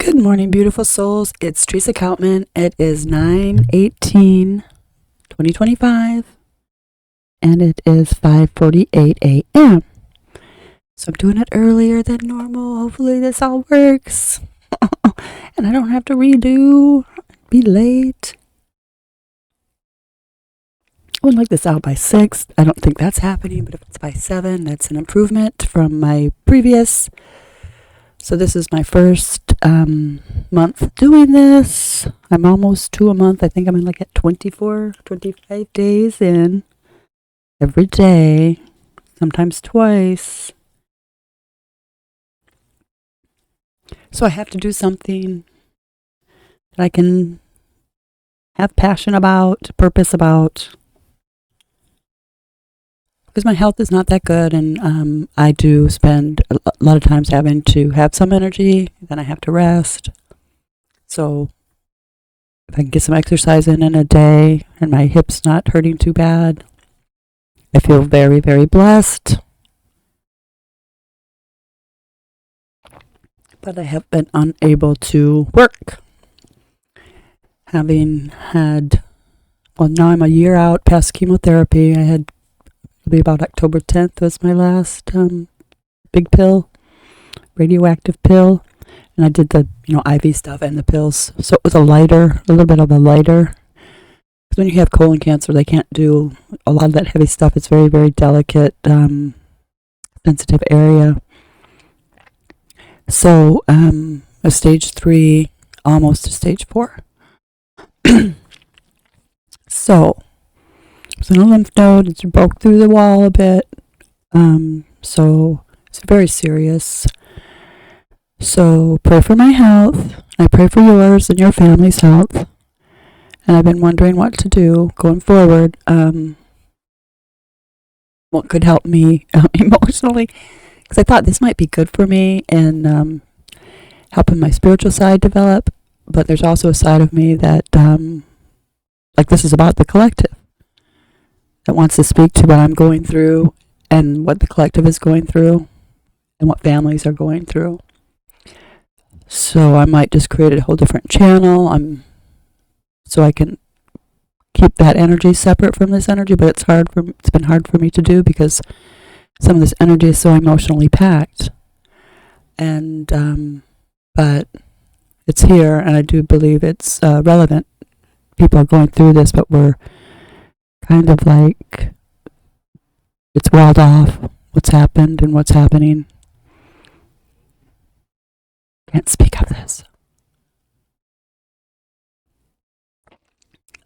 Good morning, beautiful souls. It's Teresa Coutman. It is 9/18/2025, and it is 5:48 a.m. So I'm doing it earlier than normal. Hopefully this all works. And I don't have to be late. I would like this out by 6. I don't think that's happening, but if it's by 7, that's an improvement from my previous. So this is my first month doing this. I'm almost to a month. I think I'm in like at 24, 25 days in every day, sometimes twice. So I have to do something that I can have passion about, purpose about, because my health is not that good, and I do spend a lot of times having to have some energy, then I have to rest. So if I can get some exercise in a day and my hip's not hurting too bad, I feel very, very blessed. But I have been unable to work. Having had, now I'm a year out past chemotherapy. I had about October 10th was my last big pill, radioactive pill. And I did the, IV stuff and the pills. So it was a little bit of a lighter. Because when you have colon cancer, they can't do a lot of that heavy stuff. It's very, very delicate, sensitive area. So a stage 3, almost to stage 4. So it's in a lymph node. It's broke through the wall a bit. So it's very serious. So pray for my health. I pray for yours and your family's health. And I've been wondering what to do going forward. What could help me emotionally? Because I thought this might be good for me and helping my spiritual side develop. But there's also a side of me that, this is about the collective, that wants to speak to what I'm going through and what the collective is going through and what families are going through. So I might just create a whole different channel so I can keep that energy separate from this energy, but it's been hard for me to do because some of this energy is so emotionally packed. And but it's here, and I do believe it's relevant. People are going through this, but we're kind of like, it's walled off what's happened and what's happening. Can't speak of this.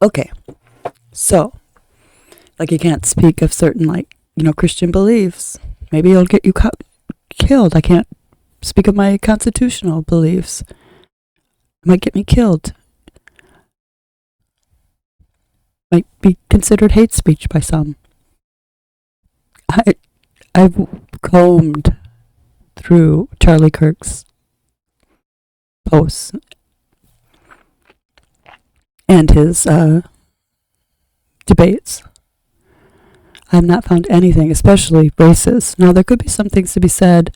Okay. So, you can't speak of certain, Christian beliefs. Maybe it'll get you killed. I can't speak of my constitutional beliefs. It might get me killed. Might be considered hate speech by some. I've combed through Charlie Kirk's posts and his debates. I have not found anything, especially racist. Now, there could be some things to be said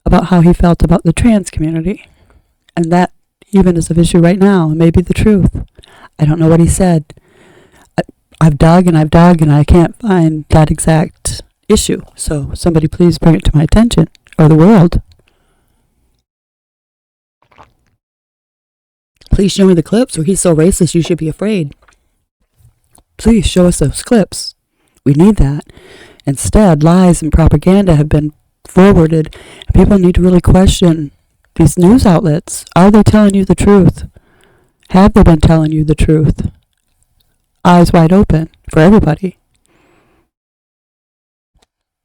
about how he felt about the trans community, and that even is an issue right now, and may be the truth. I don't know what he said. I've dug and I can't find that exact issue. So somebody please bring it to my attention, or the world. Please show me the clips where he's so racist you should be afraid. Please show us those clips. We need that. Instead, lies and propaganda have been forwarded, and people need to really question these news outlets. Are they telling you the truth? Have they been telling you the truth? Eyes wide open for everybody.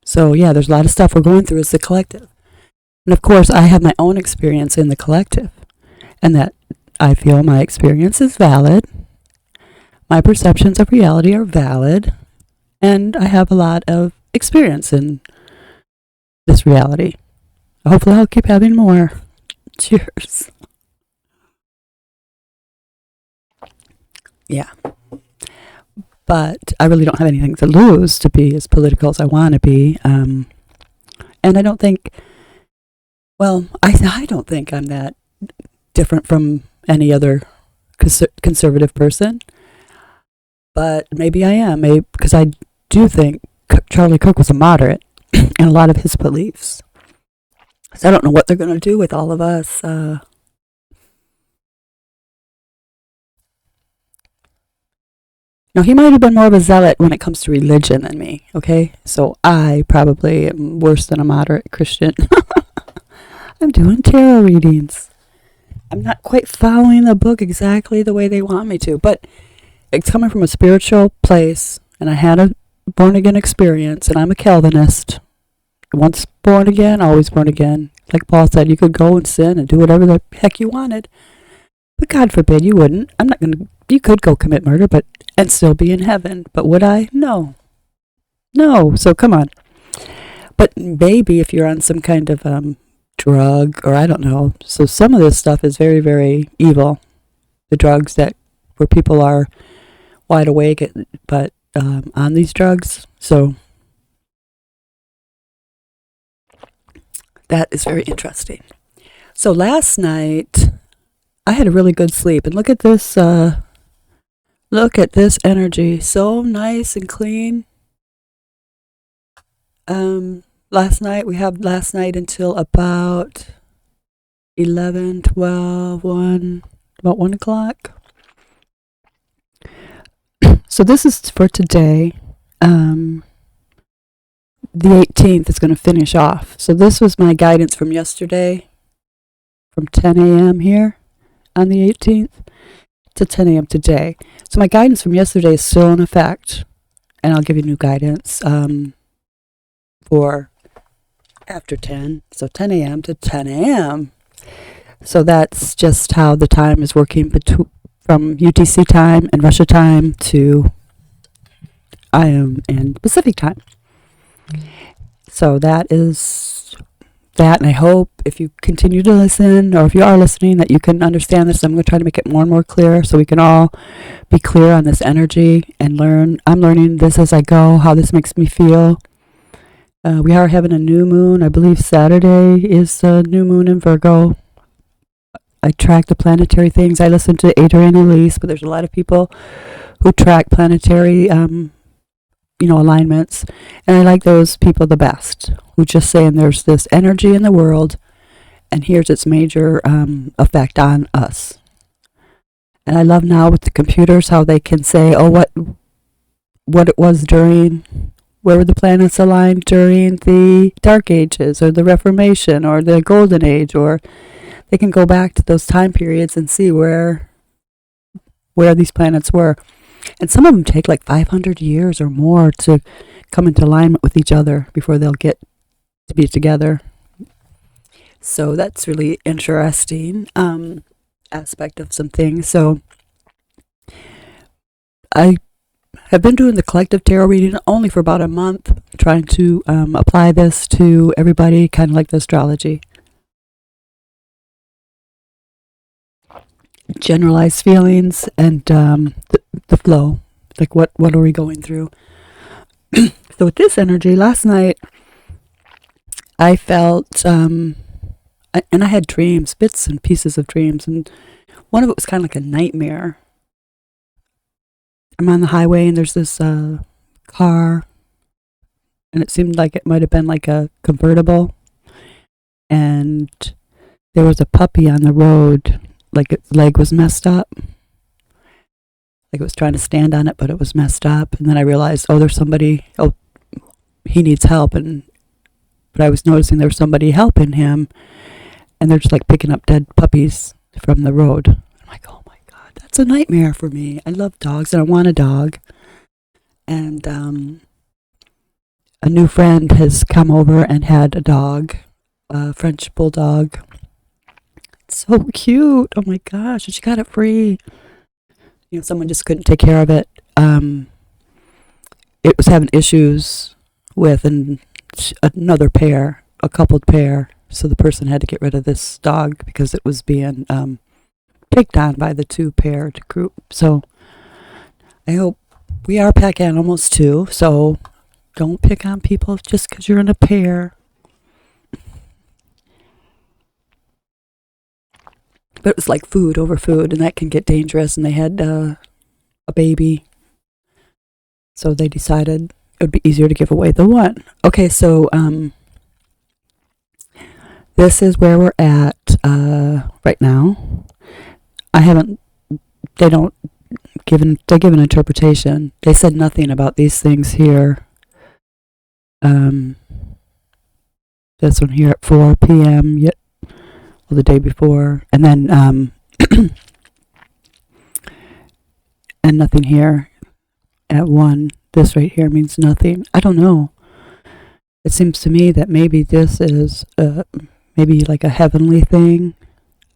So yeah, there's a lot of stuff we're going through as the collective. And of course, I have my own experience in the collective, and that I feel my experience is valid. My perceptions of reality are valid, and I have a lot of experience in this reality. Hopefully I'll keep having more. Cheers. Yeah. But I really don't have anything to lose to be as political as I want to be. And I don't think, I don't think I'm that different from any other conservative person. But maybe I am, because I do think Charlie Kirk was a moderate in a lot of his beliefs. So I don't know what they're going to do with all of us. Now, he might have been more of a zealot when it comes to religion than me, okay? So I probably am worse than a moderate Christian. I'm doing tarot readings. I'm not quite following the book exactly the way they want me to, but it's coming from a spiritual place, and I had a born-again experience, and I'm a Calvinist. Once born again, always born again. Like Paul said, you could go and sin and do whatever the heck you wanted. But God forbid you wouldn't. I'm not going to, you could go commit murder, and still be in heaven. But would I? No. No. So come on. But maybe if you're on some kind of drug, or I don't know. So some of this stuff is very, very evil. The drugs where people are wide awake, but on these drugs. So that is very interesting. So last night, I had a really good sleep. And look at this energy. So nice and clean. Last night until about 11, 12, 1, about 1 o'clock. So this is for today. The 18th is going to finish off. So this was my guidance from yesterday, from 10 a.m. here on the 18th to 10 a.m. today. So my guidance from yesterday is still in effect, and I'll give you new guidance for after 10. So 10 a.m. to 10 a.m. So that's just how the time is working from UTC time and Russia time to I am in Pacific time. So that is that, and I hope if you continue to listen, or if you are listening, that you can understand this. I'm going to try to make it more and more clear so we can all be clear on this energy and learn. I'm learning this as I go, how this makes me feel. We are having a new moon. I believe Saturday is the new moon in Virgo. I track the planetary things. I listen to Adrian Elise, but there's a lot of people who track planetary alignments, and I like those people the best, who just saying there's this energy in the world, and here's its major effect on us. And I love now with the computers how they can say, what it was during, where were the planets aligned during the Dark Ages, or the Reformation, or the Golden Age, or they can go back to those time periods and see where these planets were. And some of them take like 500 years or more to come into alignment with each other before they'll get to be together. So that's really interesting aspect of some things. So I have been doing the collective tarot reading only for about a month, trying to apply this to everybody, kind of like the astrology. Generalized feelings and the flow, like what are we going through. So with this energy, last night I felt and I had dreams, bits and pieces of dreams, and one of it was kind of like a nightmare. I'm on the highway and there's this car, and it seemed like it might have been like a convertible, and there was a puppy on the road, like its leg was messed up. Like it was trying to stand on it, but it was messed up. And then I realized, there's somebody, he needs help. But I was noticing there was somebody helping him, and they're just like picking up dead puppies from the road. I'm like, oh my God, that's a nightmare for me. I love dogs and I want a dog. And a new friend has come over and had a dog, a French bulldog. So cute. Oh my gosh. And she got it free. Someone just couldn't take care of it. It was having issues with another pair, a coupled pair. So the person had to get rid of this dog because it was being picked on by the two paired group. So I hope we are pack animals too. So don't pick on people just because you're in a pair. But it was like food over food, and that can get dangerous. And they had a baby, so they decided it would be easier to give away the one. Okay, so this is where we're at right now. They give an interpretation. They said nothing about these things here. This one here at 4 p.m. The day before, and then and nothing here at 1. This right here means nothing. I don't know. It seems to me that maybe this is maybe like a heavenly thing.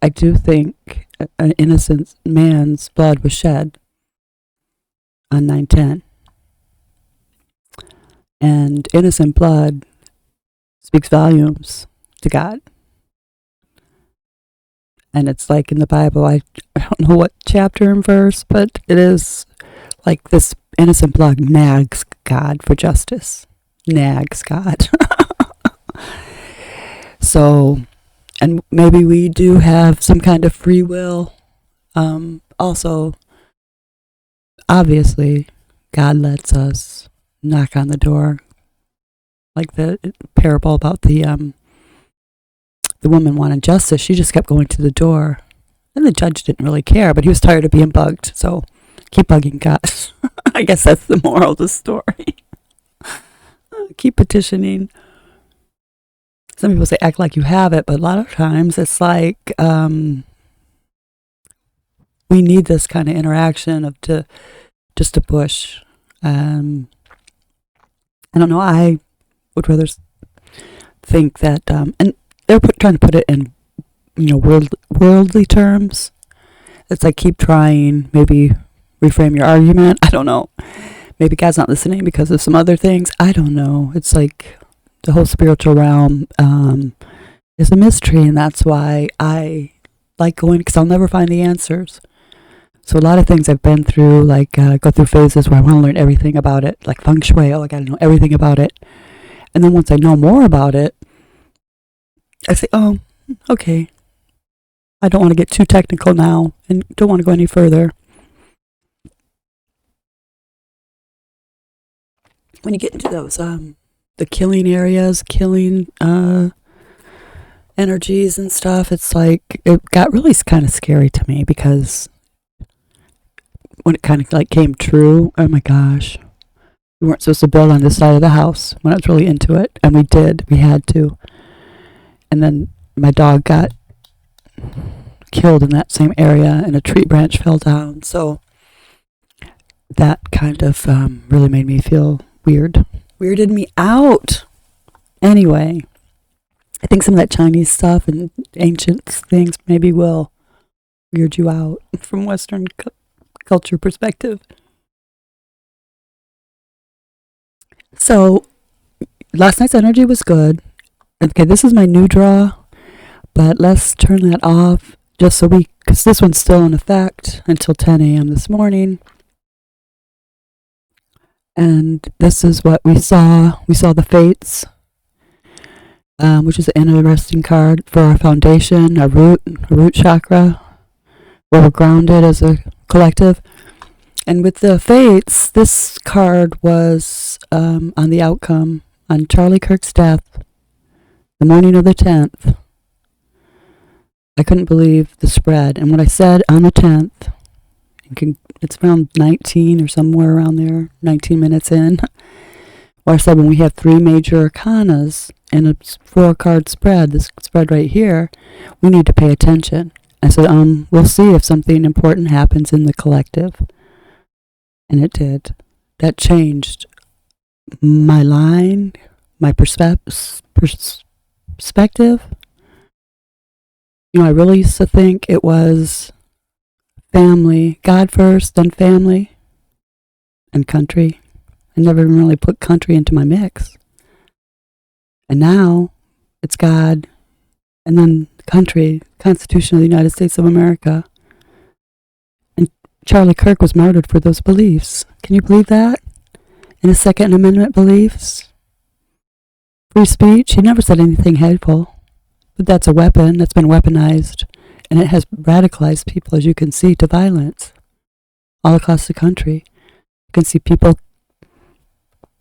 I do think an innocent man's blood was shed on 9/10. And innocent blood speaks volumes to God. And it's like in the Bible, I don't know what chapter and verse, but it is like this innocent blood nags God for justice. Nags God. So, and maybe we do have some kind of free will. Also, obviously, God lets us knock on the door. Like the parable about the woman wanted justice. She just kept going to the door. And the judge didn't really care, but he was tired of being bugged. So keep bugging God. I guess that's the moral of the story. Keep petitioning. Some people say act like you have it, but a lot of times it's like we need this kind of interaction of just to push. I don't know. I would rather think that, and they're trying to put it in, worldly terms. It's like keep trying, maybe reframe your argument. I don't know. Maybe God's not listening because of some other things. I don't know. It's like the whole spiritual realm is a mystery, and that's why I like going, because I'll never find the answers. So a lot of things I've been through, like go through phases where I want to learn everything about it, like feng shui. Oh, I got to know everything about it. And then once I know more about it, I say, oh, okay. I don't want to get too technical now and don't want to go any further. When you get into those, the killing areas, killing energies and stuff, it's like, it got really kind of scary to me because when it kind of like came true, oh my gosh. We weren't supposed to build on this side of the house when I was really into it. And we did. We had to. And then my dog got killed in that same area and a tree branch fell down. So that kind of really made me feel weird. Weirded me out. Anyway, I think some of that Chinese stuff and ancient things maybe will weird you out from Western culture perspective. So last night's energy was good. Okay, this is my new draw, but let's turn that off just so because this one's still in effect until 10 a.m. this morning. And this is what we saw. We saw the Fates, which is an interesting card for our foundation, a root chakra, where we're grounded as a collective. And with the Fates, this card was on the outcome on Charlie Kirk's death, the morning of the 10th. I couldn't believe the spread. And what I said on the 10th, it's around 19 or somewhere around there, 19 minutes in, where I said when we have 3 major arcanas in a 4-card spread, this spread right here, we need to pay attention. I said, we'll see if something important happens in the collective. And it did. That changed my line, my perspective. I really used to think it was family, God first, then family, and country. I never even really put country into my mix. And now it's God, and then country, Constitution of the United States of America. And Charlie Kirk was martyred for those beliefs. Can you believe that? And his Second Amendment beliefs. Free speech. He never said anything hateful. But that's a weapon that's been weaponized. And it has radicalized people, as you can see, to violence all across the country. You can see people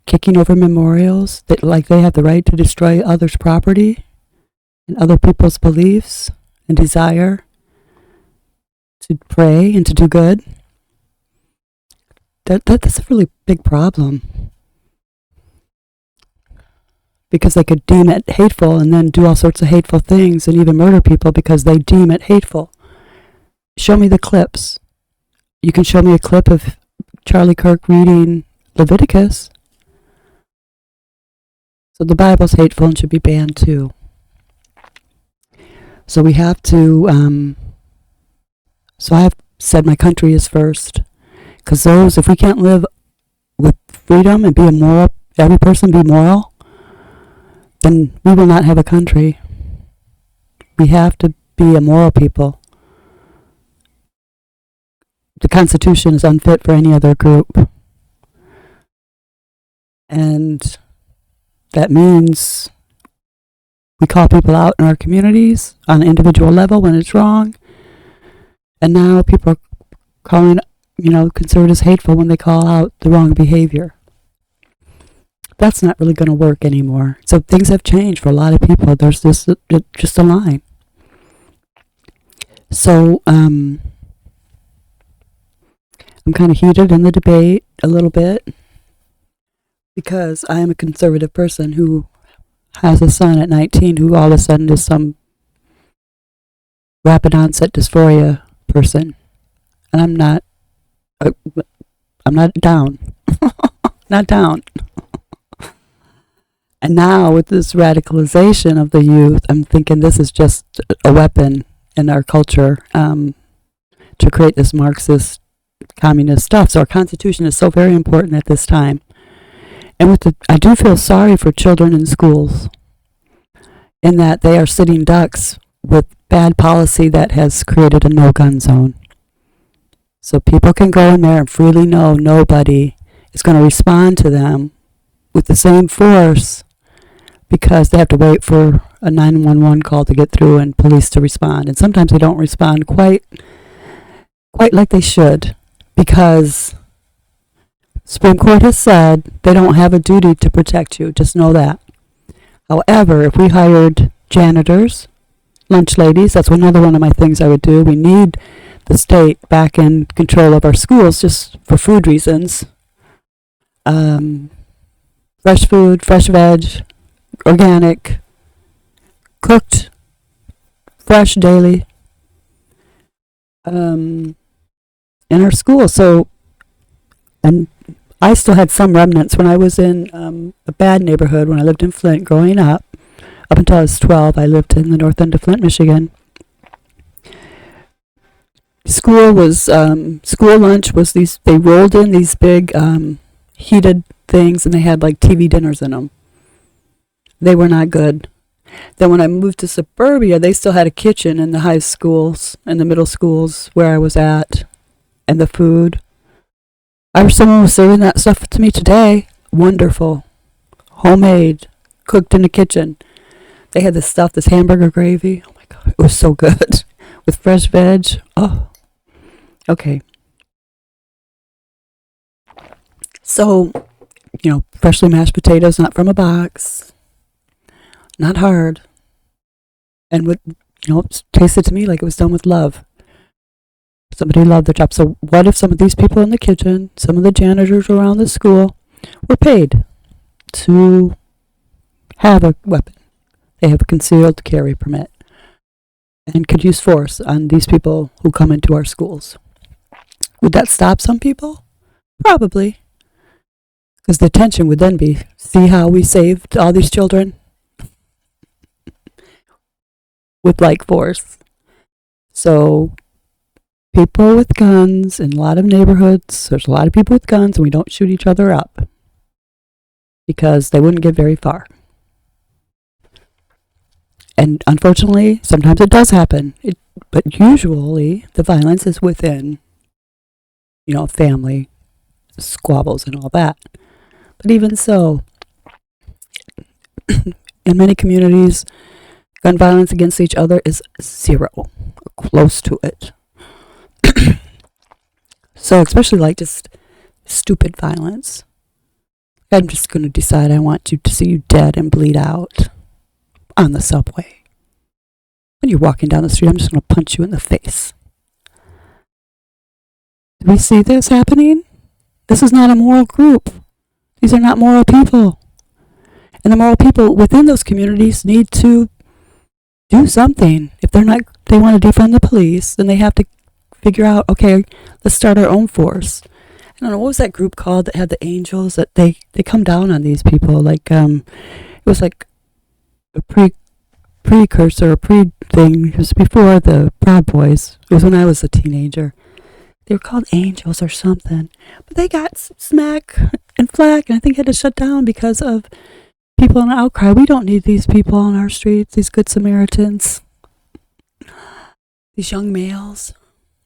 kicking over memorials that like they have the right to destroy others' property and other people's beliefs and desire to pray and to do good. That's a really big problem. Because they could deem it hateful and then do all sorts of hateful things and even murder people because they deem it hateful. Show me the clips. You can show me a clip of Charlie Kirk reading Leviticus. So the Bible's hateful and should be banned too. So we have to, so I have said my country is first. Because if we can't live with freedom and be a moral, every person be moral, then we will not have a country. We have to be a moral people. The Constitution is unfit for any other group. And that means we call people out in our communities on an individual level when it's wrong. And now people are calling, conservatives hateful when they call out the wrong behavior. That's not really going to work anymore. So things have changed for a lot of people. There's just a line. So I'm kind of heated in the debate a little bit because I am a conservative person who has a son at 19 who all of a sudden is some rapid onset dysphoria person. And I'm not down. Not down. And now with this radicalization of the youth, I'm thinking this is just a weapon in our culture to create this Marxist, communist stuff. So our Constitution is so very important at this time. And I do feel sorry for children in schools in that they are sitting ducks with bad policy that has created a no-gun zone. So people can go in there and freely know nobody is going to respond to them with the same force because they have to wait for a 911 call to get through and police to respond. And sometimes they don't respond quite like they should because Supreme Court has said they don't have a duty to protect you. Just know that. However, if we hired janitors, lunch ladies, that's another one of my things I would do. We need the state back in control of our schools just for food reasons. Fresh food, fresh veg, organic, cooked, fresh daily, in our school. So, and I still had some remnants when I was in a bad neighborhood when I lived in Flint growing up. Up until I was 12, I lived in the north end of Flint, Michigan. School lunch was they rolled in these big heated things and they had like TV dinners in them. They were not good. Then when I moved to suburbia, they still had a kitchen in the high schools and the middle schools where I was at, and the food. I wish someone was serving that stuff to me today. Wonderful. Homemade. Cooked in the kitchen. They had this hamburger gravy. Oh my God, it was so good. With fresh veg. Oh. Okay. So, freshly mashed potatoes, not from a box. Not hard. And would, tasted to me like it was done with love. Somebody loved their job. So what if some of these people in the kitchen, some of the janitors around the school, were paid to have a weapon? They have a concealed carry permit and could use force on these people who come into our schools. Would that stop some people? Probably. Because the tension would then be, see how we saved all these children? With like force. So people with guns in a lot of neighborhoods, there's a lot of people with guns and we don't shoot each other up because they wouldn't get very far. And unfortunately, sometimes it does happen. But usually the violence is within, family squabbles and all that. But even so, in many communities, gun violence against each other is 0. or close to it. So especially like just stupid violence. I'm just going to decide I want you to see you dead and bleed out on the subway. When you're walking down the street, I'm just going to punch you in the face. Do we see this happening? This is not a moral group. These are not moral people. And the moral people within those communities need to do something. If they want to defund the police, then they have to figure out, okay, let's start our own force. I don't know, what was that group called that had the angels that they come down on these people? Like, it was like a precursor, a pre-thing. It was before the Proud Boys. It was when I was a teenager. They were called angels or something. But they got smack and flack, and I think had to shut down because of people in an outcry. We don't need these people on our streets, these good Samaritans, these young males.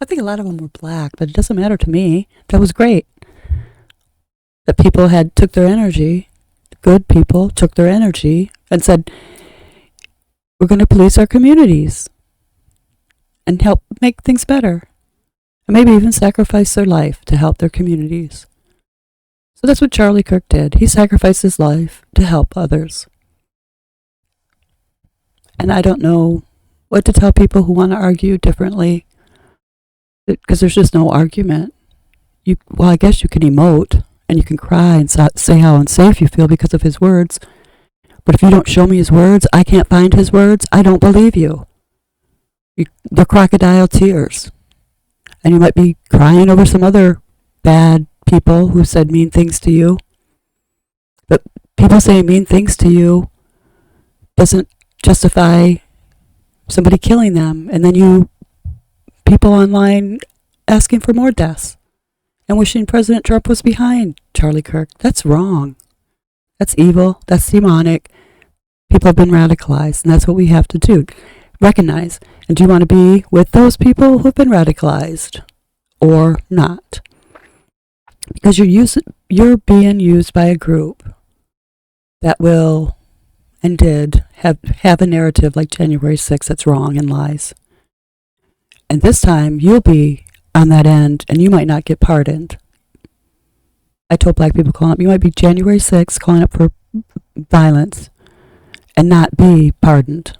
I think a lot of them were black, but it doesn't matter to me. That was great. That people took their energy, good people took their energy and said, we're going to police our communities and help make things better. And maybe even sacrifice their life to help their communities. So that's what Charlie Kirk did. He sacrificed his life to help others. And I don't know what to tell people who want to argue differently, because there's just no argument. Well, I guess you can emote and you can cry and say how unsafe you feel because of his words. But if you don't show me his words, I can't find his words, I don't believe you. They're crocodile tears. And you might be crying over some other bad people who said mean things to you. But people saying mean things to you doesn't justify somebody killing them. And then people online asking for more deaths and wishing President Trump was behind Charlie Kirk. That's wrong. That's evil. That's demonic. People have been radicalized, and that's what we have to do. Recognize. And do you want to be with those people who have been radicalized or not? Because you're being used by a group that will and did have a narrative like January 6th that's wrong and lies. And this time you'll be on that end and you might not get pardoned. I told black people calling up, you might be January 6th calling up for violence and not be pardoned.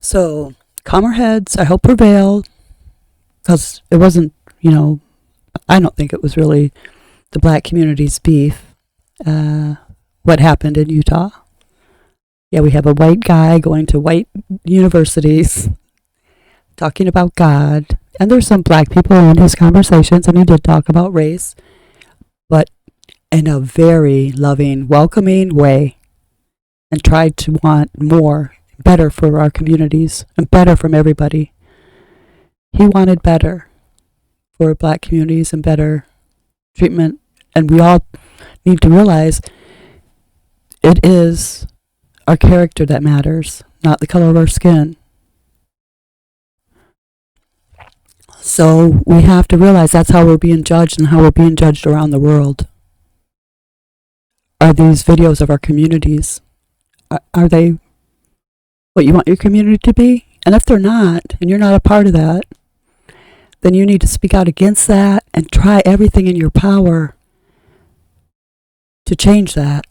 So, calmer heads, I hope, prevail, because it wasn't, I don't think it was really the black community's beef, what happened in Utah. Yeah, we have a white guy going to white universities, talking about God, and there's some black people in his conversations, and he did talk about race, but in a very loving, welcoming way, and tried to want more, better for our communities, and better from everybody. He wanted better for black communities and better treatment, and we all need to realize it is our character that matters, not the color of our skin. So we have to realize that's how we're being judged and how we're being judged around the world. Are these videos of our communities, are they what you want your community to be? And if they're not, and you're not a part of that, then you need to speak out against that and try everything in your power to change that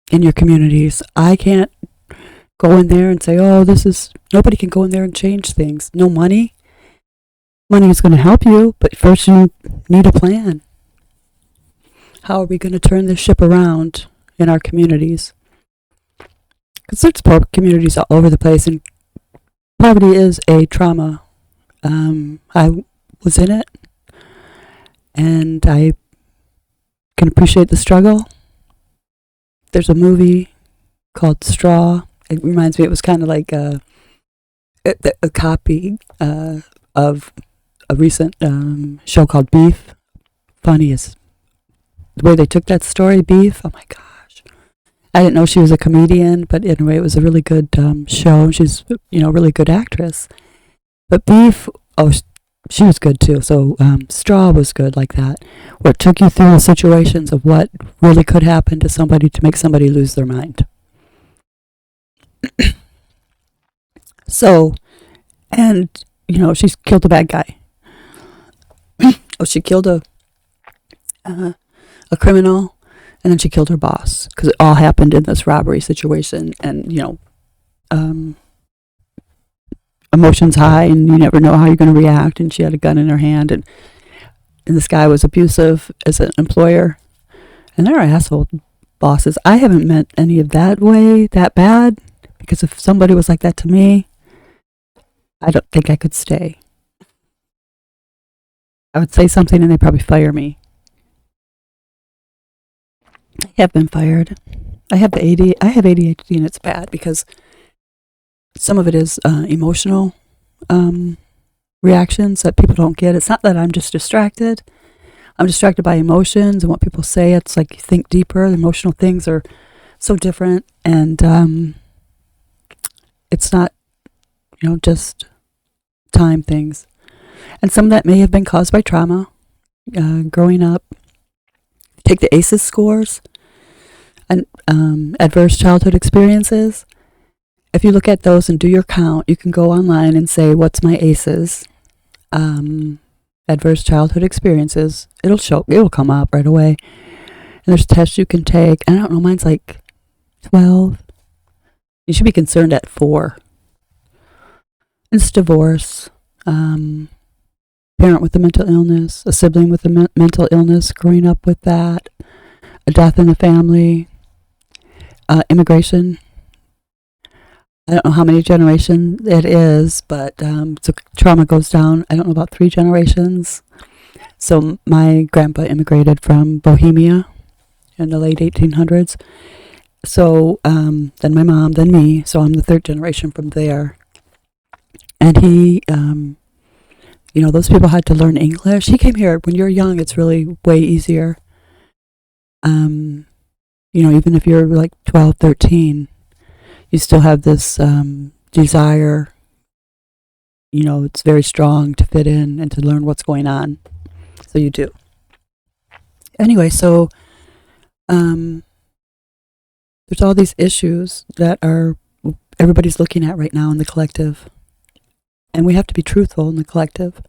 in your communities. I can't go in there and say, nobody can go in there and change things. No money. Money is going to help you, but first you need a plan. How are we going to turn this ship around in our communities? Because there's poor communities all over the place, and poverty is a trauma. I was in it, and I can appreciate the struggle. There's a movie called Straw. It reminds me, it was kind of like a copy of a recent show called Beef. Funny is the way they took that story, Beef. Oh my gosh. I didn't know she was a comedian, but anyway, it was a really good show. She's, a really good actress. But Beef, she was good too. So Straw was good like that, where it took you through the situations of what really could happen to somebody to make somebody lose their mind. So, and, she's killed a bad guy. Oh, she killed a criminal, and then she killed her boss, because it all happened in this robbery situation. And, emotions high, and you never know how you're going to react. And she had a gun in her hand, and this guy was abusive as an employer. And they're asshole bosses. I haven't meant any of that bad, because if somebody was like that to me, I don't think I could stay. I would say something and they'd probably fire me. I have been fired. I have ADHD, and it's bad because some of it is emotional reactions that people don't get. It's not that I'm just distracted. I'm distracted by emotions and what people say. It's like you think deeper. The emotional things are so different, and it's not, just time things. And some of that may have been caused by trauma, growing up. Take the ACEs scores and adverse childhood experiences. If you look at those and do your count, you can go online and say, what's my ACEs? Adverse childhood experiences. It'll come up right away. And there's tests you can take. I don't know, mine's like 12. You should be concerned at 4. It's divorce, parent with a mental illness, a sibling with a mental illness, growing up with that, a death in the family, immigration. I don't know how many generations it is, but so trauma goes down, I don't know, about 3 generations. So my grandpa immigrated from Bohemia in the late 1800s. So then my mom, then me. So I'm the 3rd generation from there. And he, those people had to learn English. He came here. When you're young, it's really way easier. Even if you're like 12, 13, you still have this desire, it's very strong to fit in and to learn what's going on. So you do. Anyway, so there's all these issues that everybody's looking at right now in the collective. And we have to be truthful in the collective.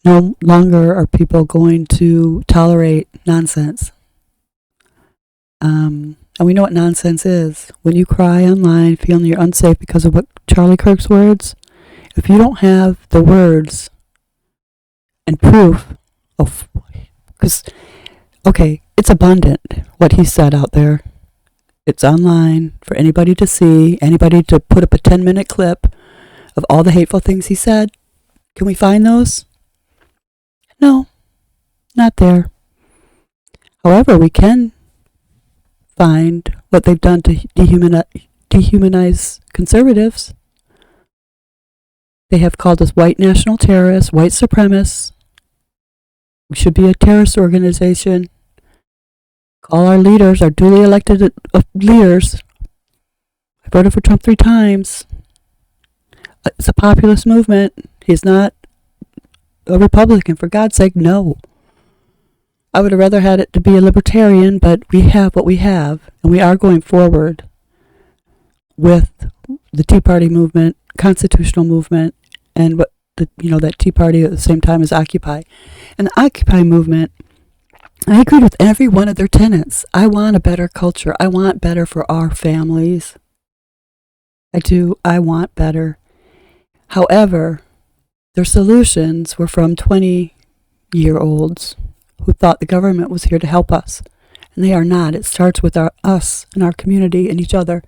No longer are people going to tolerate nonsense. And we know what nonsense is. When you cry online feeling you're unsafe because of what Charlie Kirk's words, if you don't have the words and proof of, because, okay, it's abundant what he said out there. It's online for anybody to see, anybody to put up a 10-minute clip of all the hateful things he said. Can we find those? No, not there. However, we can find what they've done to dehumanize conservatives. They have called us white national terrorists, white supremacists. We should be a terrorist organization. Call our leaders, our duly elected leaders. I voted for Trump 3 times. It's a populist movement. He's not a Republican, for God's sake, no. I would have rather had it to be a libertarian, but we have what we have, and we are going forward with the Tea Party movement, constitutional movement, and what that Tea Party at the same time as Occupy. And the Occupy movement, I agree with every one of their tenets. I want a better culture. I want better for our families. I do. I want better. However, their solutions were from 20-year-olds who thought the government was here to help us. And they are not. It starts with us and our community and each other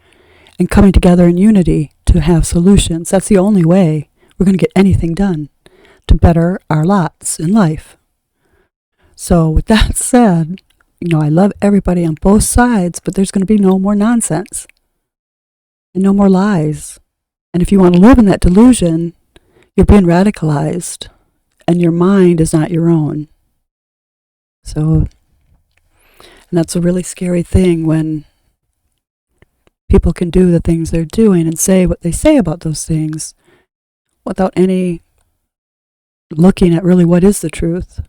and coming together in unity to have solutions. That's the only way we're going to get anything done to better our lots in life. So with that said, I love everybody on both sides, but there's going to be no more nonsense and no more lies. And if you want to live in that delusion, you're being radicalized and your mind is not your own. So, and that's a really scary thing when people can do the things they're doing and say what they say about those things without any looking at really what is the truth.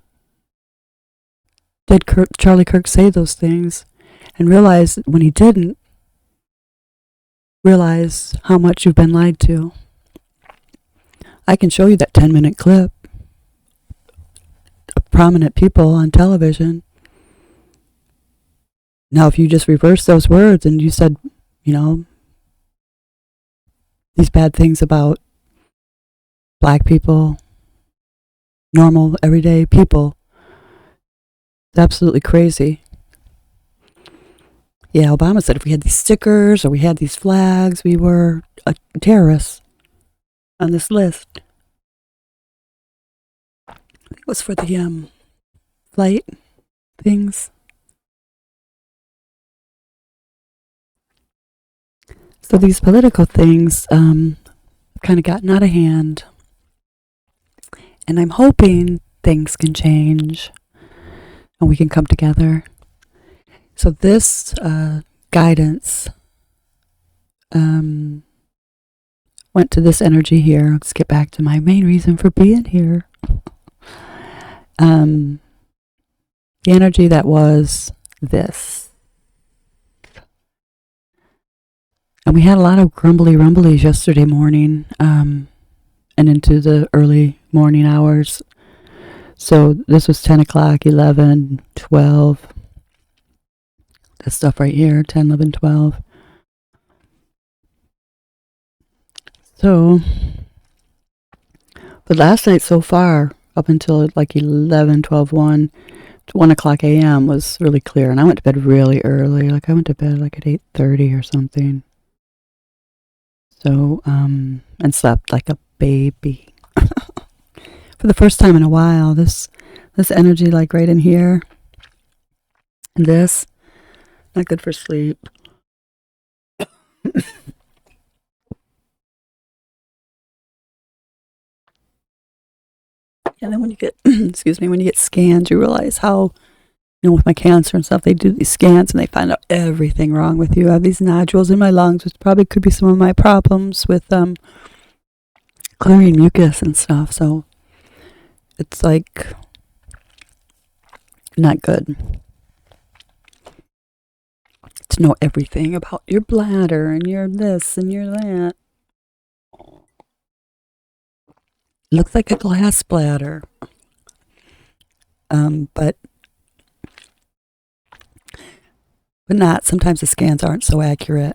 Did Charlie Kirk say those things and realize when he didn't, realize how much you've been lied to I can show you that 10-minute clip of prominent people on television. Now, if you just reverse those words and you said, these bad things about black people, normal, everyday people, it's absolutely crazy. Yeah, Obama said if we had these stickers or we had these flags, we were terrorists on this list. I think it was for the flight things. So these political things kind of gotten out of hand. And I'm hoping things can change and we can come together. So this guidance went to this energy here. Let's get back to my main reason for being here. The energy that was this. And we had a lot of grumbly rumblies yesterday morning and into the early morning hours. So this was 10 o'clock, 11, 12. This stuff right here, 10, 11, 12. So, but last night so far, up until like 11, 12, 1 o'clock a.m. was really clear. And I went to bed really early. Like I went to bed like at 8:30 or something. So, and slept like a baby. For the first time in a while, this energy like right in here. And this, not good for sleep. And then when you get, when you get scans, you realize how, with my cancer and stuff, they do these scans and they find out everything wrong with you. I have these nodules in my lungs, which probably could be some of my problems with clearing mucus and stuff. So it's like not good to know everything about your bladder and your this and your that. Looks like a glass bladder. But not. Sometimes the scans aren't so accurate.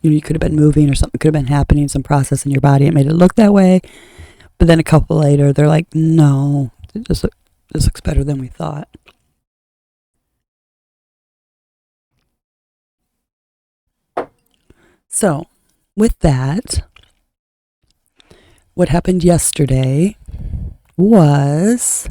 You could have been moving or something could have been happening, some process in your body. It made it look that way. But then a couple later, they're like, no, this looks better than we thought. So, with that, what happened yesterday was...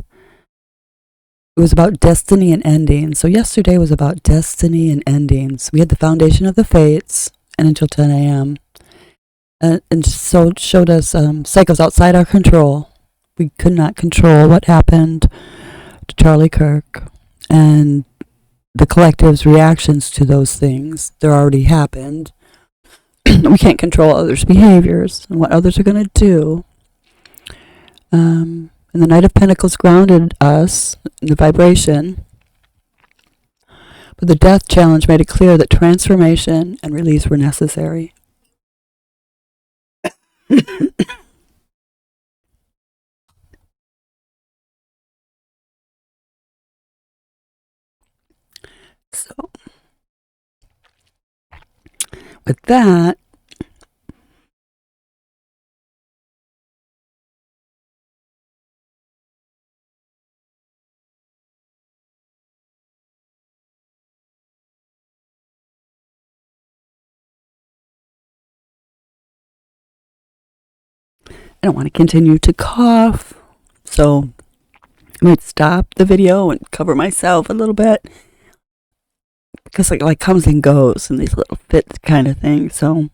it was about destiny and endings. So yesterday was about destiny and endings. We had the foundation of the fates and until 10 a.m. And so it showed us cycles outside our control. We could not control what happened to Charlie Kirk and the collective's reactions to those things. They're already happened. We can't control others' behaviors and what others are going to do. And the Knight of Pentacles grounded us in the vibration. But the death challenge made it clear that transformation and release were necessary. So, with that, I don't want to continue to cough, so I might stop the video and cover myself a little bit because it like comes and goes in these little fits kind of thing. So,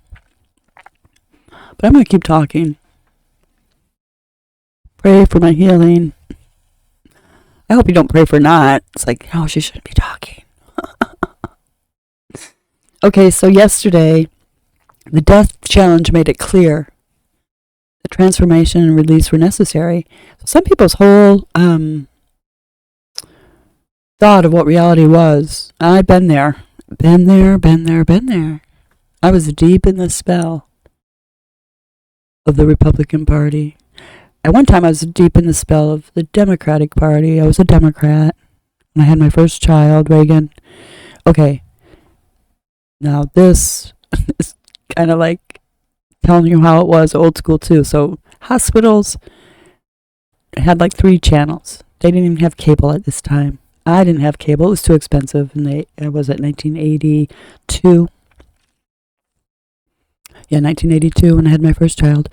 but I'm going to keep talking. Pray for my healing. I hope you don't pray for not. It's like, no, she shouldn't be talking. Okay, so yesterday, the death challenge made it clear the transformation and release were necessary. So some people's whole thought of what reality was, I've been there. Been there. I was deep in the spell of the Republican Party. At one time, I was deep in the spell of the Democratic Party. I was a Democrat when I had my first child, Reagan. Okay, now this is kind of like telling you how it was old school too. So hospitals had like 3 channels. They didn't even have cable at this time. I didn't have cable. It was too expensive. And I was at 1982. Yeah, 1982 when I had my first child.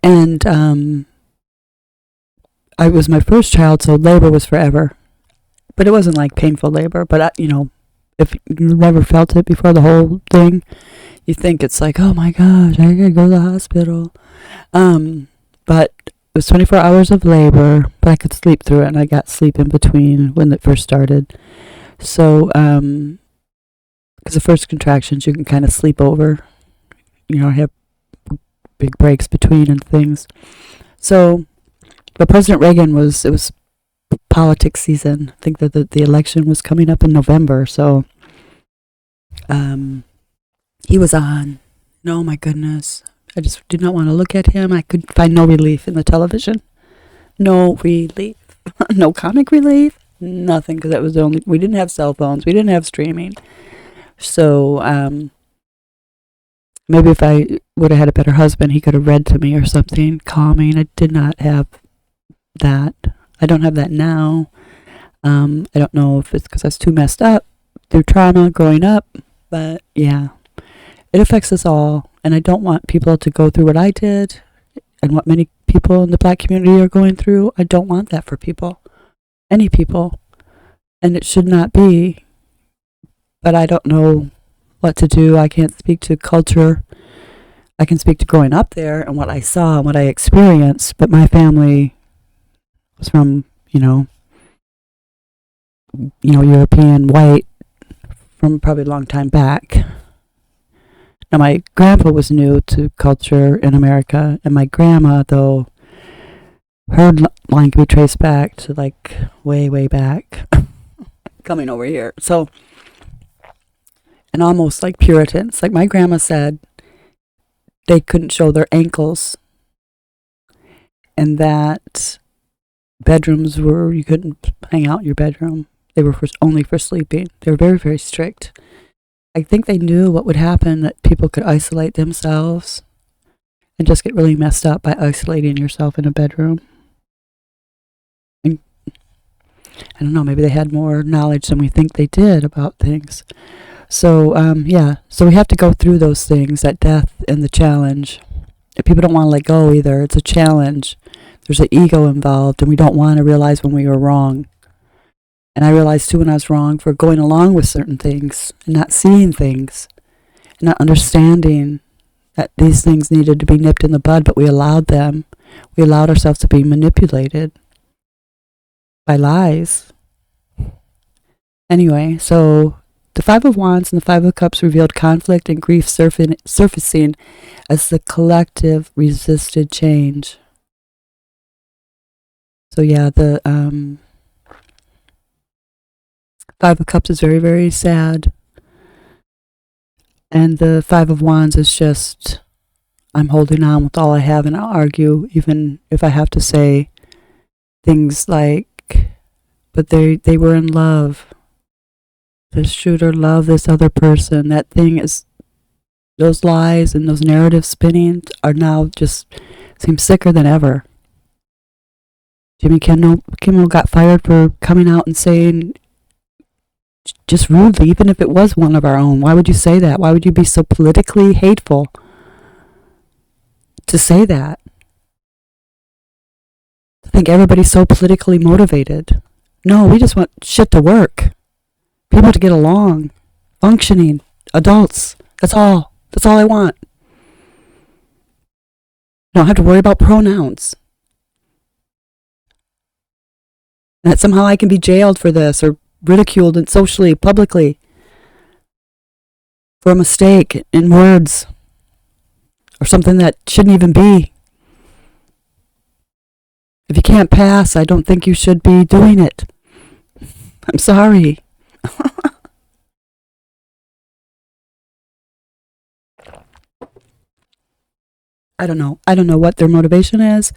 And I was my first child, so labor was forever. But it wasn't like painful labor. But, if you never felt it before the whole thing, you think it's like, oh my gosh, I gotta go to the hospital. But it was 24 hours of labor, but I could sleep through it, and I got sleep in between when it first started. So, because the first contractions, you can kind of sleep over, have big breaks between and things. So, but President Reagan it was politics season. I think that the election was coming up in November, so he was on. Oh my goodness. I just did not want to look at him. I could find no relief in the television. No relief. No comic relief. Nothing, because that was the only... We didn't have cell phones. We didn't have streaming. So, maybe if I would have had a better husband, he could have read to me or something calming. I did not have that. I don't have that now. I don't know if it's because I was too messed up through trauma growing up. But, yeah. It affects us all. And I don't want people to go through what I did and what many people in the Black community are going through. I don't want that for people. Any people. And it should not be. But I don't know what to do. I can't speak to culture. I can speak to growing up there and what I saw and what I experienced. But my family was from, European, white, from probably a long time back. Now, my grandpa was new to culture in America, and my grandma, though, her line can be traced back to, like, way, way back, coming over here. So, and almost like Puritans. Like my grandma said, they couldn't show their ankles, and that bedrooms you couldn't hang out in your bedroom. They were only for sleeping. They were very, very strict. I think they knew what would happen, that people could isolate themselves and just get really messed up by isolating yourself in a bedroom. And I don't know, maybe they had more knowledge than we think they did about things. So, so we have to go through those things, that death and the challenge. If people don't want to let go either, it's a challenge. There's an ego involved, and we don't want to realize when we were wrong. And I realized, too, when I was wrong for going along with certain things and not seeing things and not understanding that these things needed to be nipped in the bud, but we allowed them. We allowed ourselves to be manipulated by lies. Anyway, so the Five of Wands and the Five of Cups revealed conflict and grief surfacing as the collective resisted change. So, yeah, the... Five of Cups is very, very sad. And the Five of Wands is just, I'm holding on with all I have, and I'll argue even if I have to say things like, but they were in love. The shooter loved this other person. That thing is, those lies and those narratives spinning are now just seem sicker than ever. Jimmy Kimmel got fired for coming out and saying, just rudely, even if it was one of our own. Why would you say that? Why would you be so politically hateful to say that? I think everybody's so politically motivated. No, we just want shit to work. People to get along. Functioning. Adults. That's all. That's all I want. I don't have to worry about pronouns. That somehow I can be jailed for this or ridiculed and socially, publicly, for a mistake in words or something that shouldn't even be. If you can't pass, I don't think you should be doing it. I'm sorry. I don't know. I don't know what their motivation is.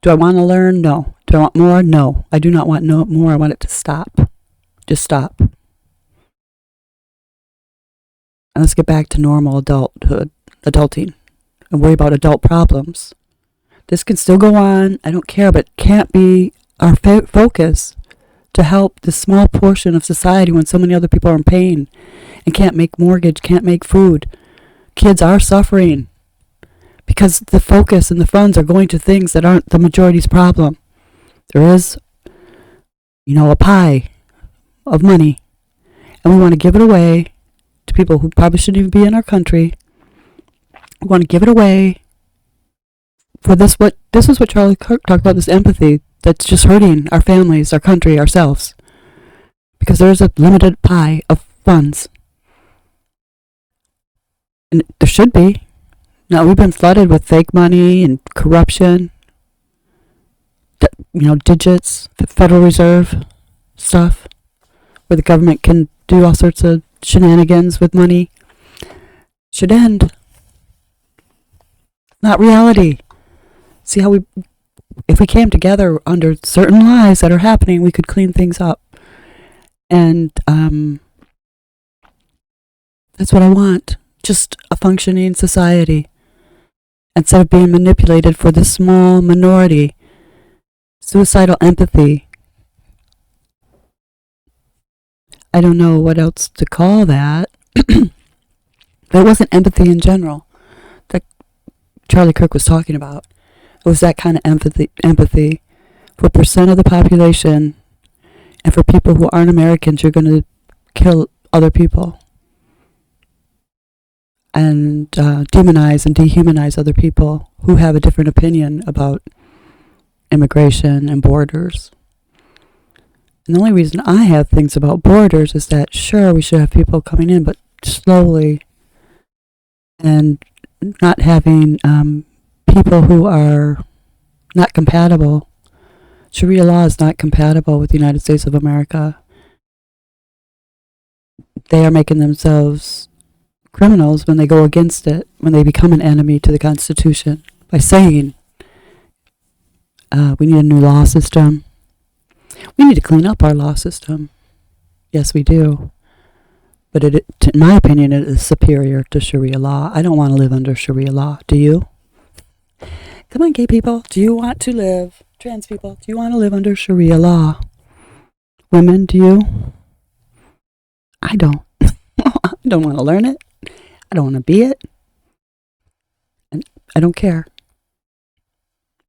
Do I want to learn? No. Do I want more? No. I do not want no more. I want it to stop. Just stop. And let's get back to normal adulting, and worry about adult problems. This can still go on. I don't care, but it can't be our focus to help this small portion of society when so many other people are in pain and can't make mortgage, can't make food. Kids are suffering because the focus and the funds are going to things that aren't the majority's problem. There is, a pie of money, and we want to give it away to people who probably shouldn't even be in our country. We want to give it away for this. This is what Charlie Kirk talked about, this empathy that's just hurting our families, our country, ourselves, because there is a limited pie of funds. And there should be. Now, we've been flooded with fake money and corruption, digits, Federal Reserve stuff, where the government can do all sorts of shenanigans with money. Should end. Not reality. See how if we came together under certain lies that are happening, we could clean things up. And that's what I want. Just a functioning society. Instead of being manipulated for the small minority. Suicidal empathy. I don't know what else to call that. But it wasn't empathy in general that Charlie Kirk was talking about. It was that kind of empathy for percent of the population, and for people who aren't Americans, you're going to kill other people and demonize and dehumanize other people who have a different opinion about immigration and borders. And the only reason I have things about borders is that, sure, we should have people coming in, but slowly, and not having people who are not compatible. Sharia law is not compatible with the United States of America. They are making themselves criminals when they go against it, when they become an enemy to the Constitution, by saying we need a new law system. We need to clean up our law system. Yes, we do. But in my opinion, it is superior to Sharia law. I don't want to live under Sharia law. Do you? Come on, gay people. Do you want to live? Trans people, do you want to live under Sharia law? Women, do you? I don't. I don't want to learn it. I don't want to be it. And I don't care.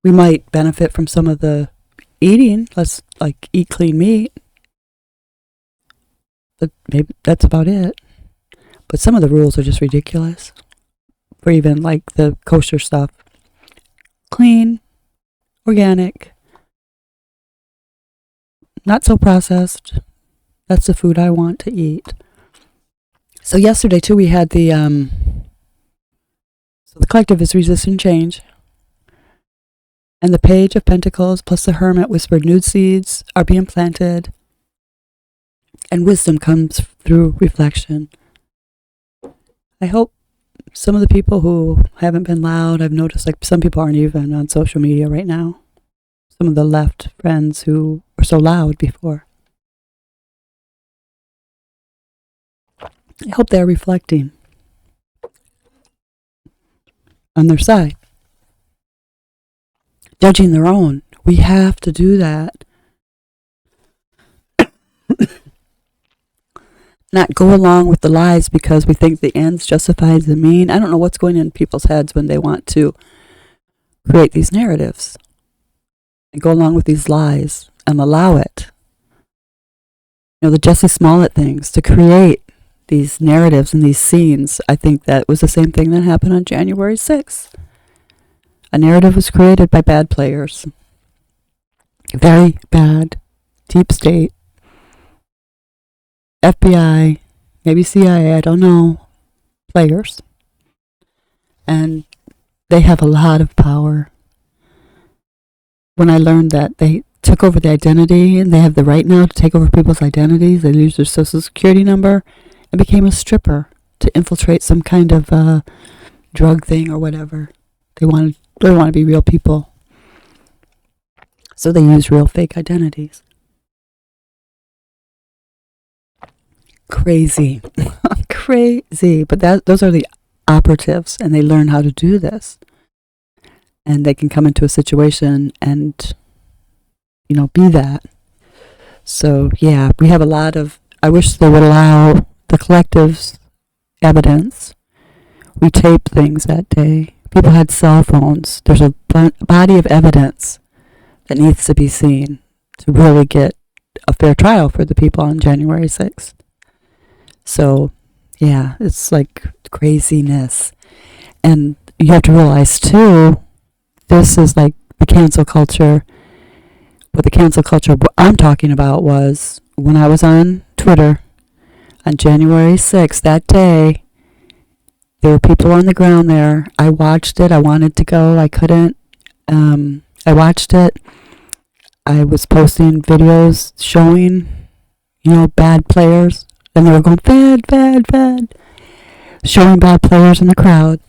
We might benefit from some of the eating. Let's eat clean meat. But maybe that's about it. But some of the rules are just ridiculous. For even the kosher stuff. Clean, organic, not so processed. That's the food I want to eat. So yesterday too, we had the collective is resisting change. And the Page of Pentacles plus the Hermit whispered nude seeds are being planted. And wisdom comes through reflection. I hope some of the people who haven't been loud, I've noticed some people aren't even on social media right now. Some of the left friends who were so loud before. I hope they're reflecting on their side. Judging their own. We have to do that. Not go along with the lies because we think the ends justifies the mean. I don't know what's going in people's heads when they want to create these narratives and go along with these lies and allow it. The Jussie Smollett things to create these narratives and these scenes. I think that was the same thing that happened on January 6th. A narrative was created by bad players. Very bad. Deep state. FBI, maybe CIA, I don't know, players. And they have a lot of power. When I learned that they took over the identity and they have the right now to take over people's identities, they lose their social security number and became a stripper to infiltrate some kind of drug thing or whatever. They want to be real people. So they use real fake identities. Crazy. Crazy. But those are the operatives, and they learn how to do this. And they can come into a situation and, be that. So, yeah, we have a lot of, I wish they would allow the collective's evidence. We taped things that day. People had cell phones. There's a body of evidence that needs to be seen to really get a fair trial for the people on January 6th. So, yeah, it's like craziness. And you have to realize, too, this is like the cancel culture. What the cancel culture I'm talking about was when I was on Twitter on January 6th, that day, there were people on the ground there. I watched it. I wanted to go. I couldn't. I watched it. I was posting videos showing, bad players. And they were going, bad, bad, bad. Showing bad players in the crowd.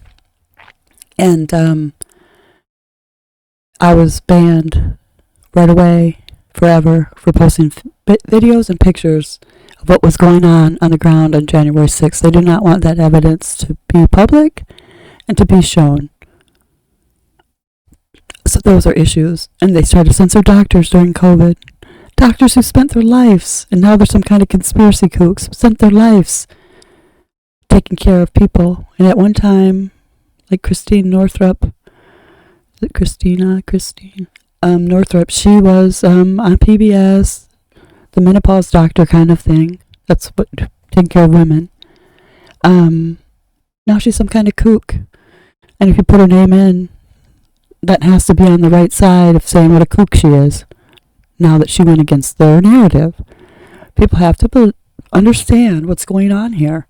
And I was banned right away, forever, for posting videos and pictures of what was going on the ground on January 6th. They do not want that evidence to be public and to be shown. So those are issues. And they started to censor doctors during COVID. Doctors who spent their lives, and now they're some kind of conspiracy kooks, spent their lives taking care of people. And at one time, like Christine Northrup, Christine Northrup, she was on PBS, the menopause doctor kind of thing. That's what, taking care of women. Now she's some kind of kook. And if you put her name in, that has to be on the right side of saying what a kook she is. Now that she went against their narrative. People have to understand what's going on here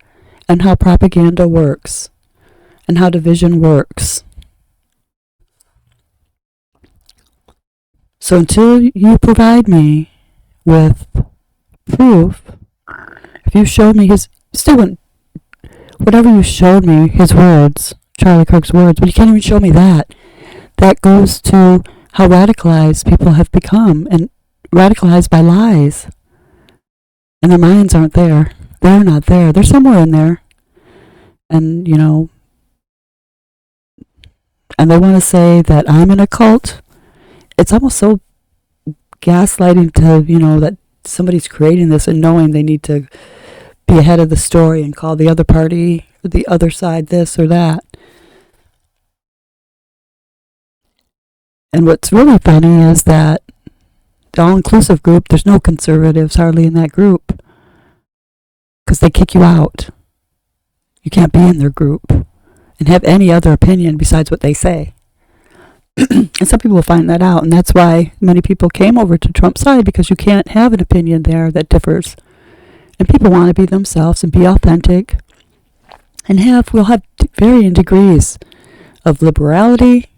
and how propaganda works and how division works. So until you provide me with proof, if you showed me whatever you showed me, his words, Charlie Kirk's words, but you can't even show me that. That goes to how radicalized people have become, and radicalized by lies. And their minds aren't there. They're not there. They're somewhere in there. And, and they want to say that I'm in a cult. It's almost so gaslighting to, that somebody's creating this and knowing they need to be ahead of the story and call the other party, or the other side this or that. And what's really funny is that the all-inclusive group, there's no conservatives hardly in that group. Because they kick you out. You can't be in their group and have any other opinion besides what they say. And some people will find that out. And that's why many people came over to Trump's side, because you can't have an opinion there that differs. And people want to be themselves and be authentic. And we'll have varying degrees of liberality.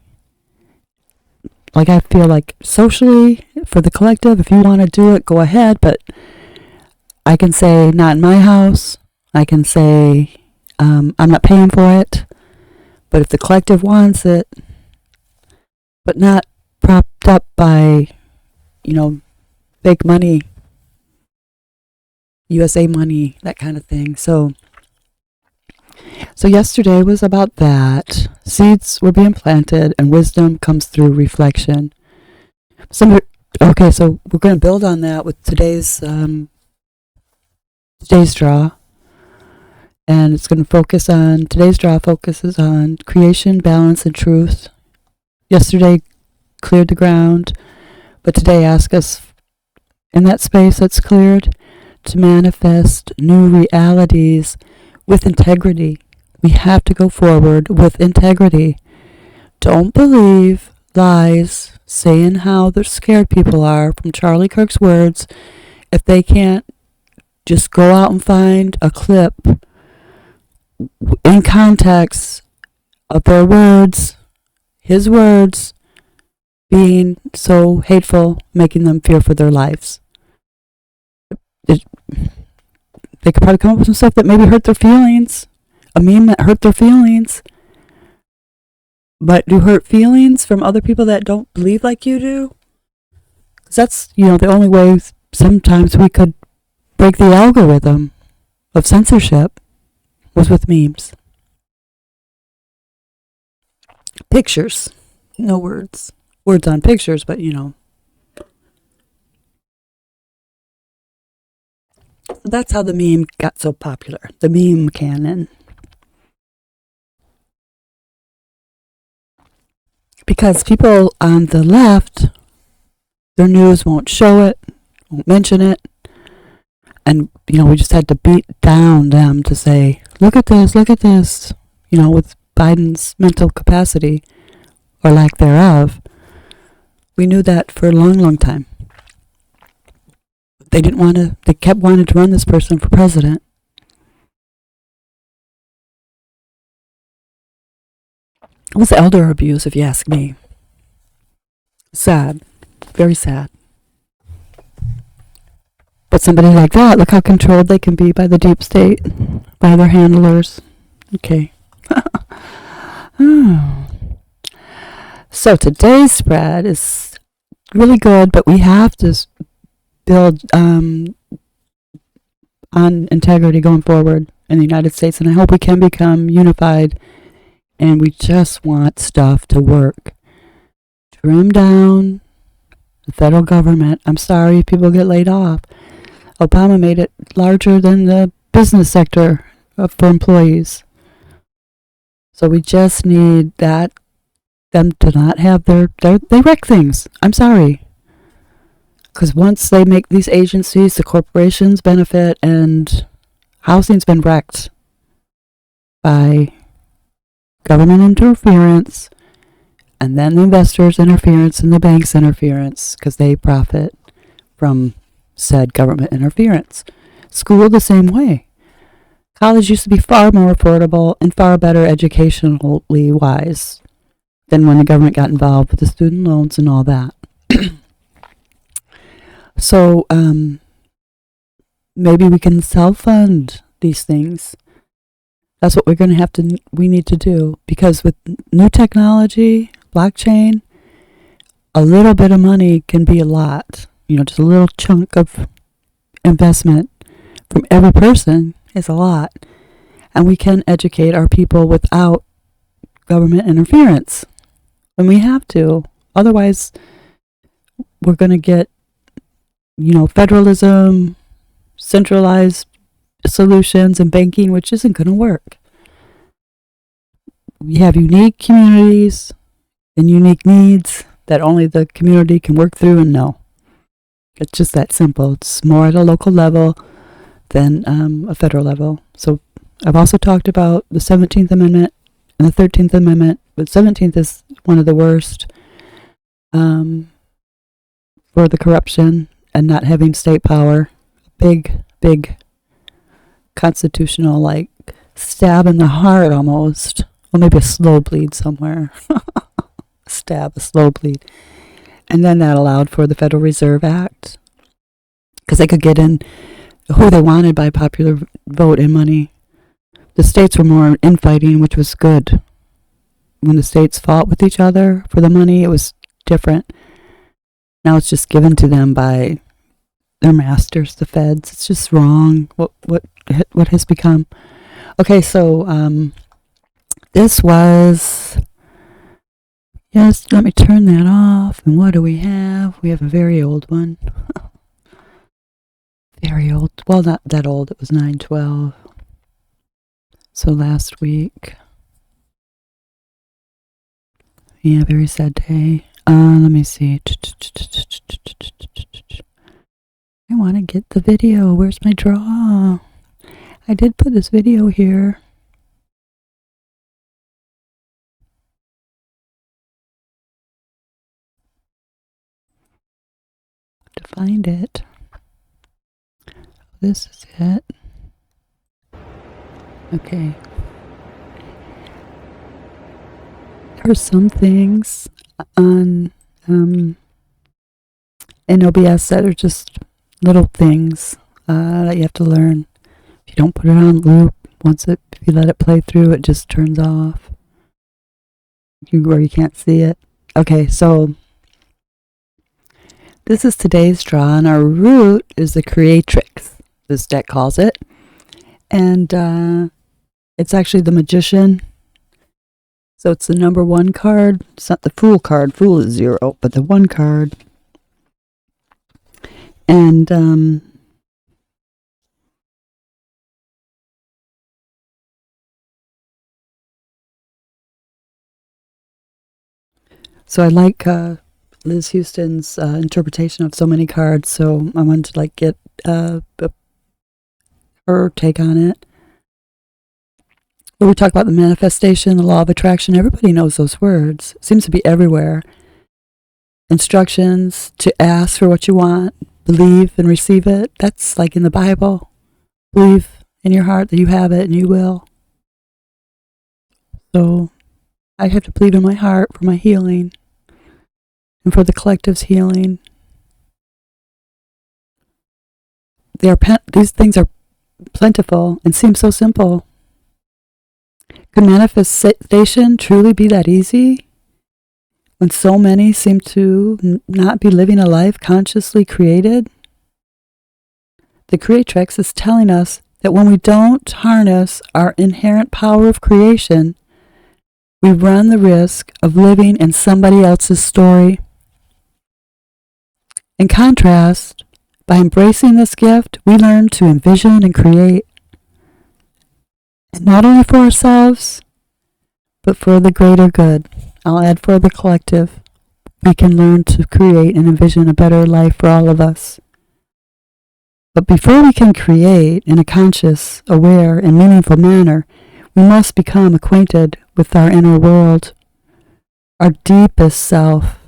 Like, I feel like socially, for the collective, if you want to do it, go ahead. But I can say, not in my house. I can say, I'm not paying for it. But if the collective wants it, but not propped up by, fake money, USA money, that kind of thing. So yesterday was about that. Seeds were being planted, and wisdom comes through reflection. Okay, so we're going to build on that with today's draw. And it's going to today's draw focuses on creation, balance, and truth. Yesterday cleared the ground, but today asks us, in that space that's cleared, to manifest new realities with integrity. We have to go forward with integrity. Don't believe lies saying how the scared people are, from Charlie Kirk's words, if they can't just go out and find a clip in context of their words, his words, being so hateful, making them fear for their lives. They could probably come up with some stuff that maybe hurt their feelings, a meme that hurt their feelings, But do hurt feelings from other people that don't believe like you do? 'Cause that's, the only way sometimes we could break the algorithm of censorship was with memes. Pictures. No words. Words on pictures, but That's how the meme got so popular. The meme canon. Because people on the left, their news won't show it, won't mention it. And, we just had to beat down them to say, look at this, with Biden's mental capacity, or lack thereof. We knew that for a long, long time. They kept wanting to run this person for president. It was elder abuse, if you ask me. Sad. Very sad. But somebody like that, look how controlled they can be by the deep state, by their handlers. Okay. So today's spread is really good, but we have to build on integrity going forward in the United States, and I hope we can become unified, and we just want stuff to work. Trim down the federal government. I'm sorry if people get laid off. Obama made it larger than the business sector for employees. So we just need them to not have they wreck things. I'm sorry. Because once they make these agencies, the corporations benefit, and housing's been wrecked by government interference, and then the investors' interference and the banks' interference, because they profit from said government interference. School the same way. College used to be far more affordable and far better educationally wise than when the government got involved with the student loans and all that. So maybe we can self-fund these things. That's what we need to do, because with new technology, blockchain, a little bit of money can be a lot. Just a little chunk of investment from every person is a lot. And we can educate our people without government interference. And we have to. Otherwise, we're going to get, federalism, centralized solutions, and banking, which isn't going to work. We have unique communities and unique needs that only the community can work through, and no. It's just that simple. It's more at a local level than a federal level. So I've also talked about the 17th Amendment and the 13th Amendment, but 17th is one of the worst for the corruption and not having state power. Big constitutional, stab in the heart almost. Or maybe a slow bleed somewhere. A slow bleed. And then that allowed for the Federal Reserve Act, because they could get in who they wanted by popular vote and money. The states were more infighting, which was good. When the states fought with each other for the money, it was different. Now it's just given to them by their masters, the feds. It's just wrong. What has become? Okay, so this was. Yes, let me turn that off. And what do we have? We have a very old one. Very old. Well, not that old. It was 9/12. So last week. Yeah, very sad day. Let me see. I want to get the video. Where's my draw? I did put this video here. To find it. This is it. Okay. There are some things on in OBS that are just little things that you have to learn. If you don't put it on loop, if you let it play through, it just turns off. where you can't see it. Okay, so this is today's draw, and our root is the Creatrix, this deck calls it. And it's actually the Magician. So it's the number 1 card. It's not the Fool card. Fool is 0, but the 1 card. And so I like Liz Houston's interpretation of so many cards, so I wanted to get her take on it. But we talk about the manifestation, the law of attraction. Everybody knows those words. It seems to be everywhere. Instructions to ask for what you want, believe and receive it. That's like in the Bible. Believe in your heart that you have it and you will. So I have to believe in my heart for my healing and for the collective's healing. These things are plentiful and seem so simple. Could manifestation truly be that easy when so many seem to not be living a life consciously created? The Creatrix is telling us that when we don't harness our inherent power of creation, we run the risk of living in somebody else's story. In contrast, by embracing this gift, we learn to envision and create. And not only for ourselves, but for the greater good. I'll add for the collective. We can learn to create and envision a better life for all of us. But before we can create in a conscious, aware, and meaningful manner, we must become acquainted with our inner world, our deepest self,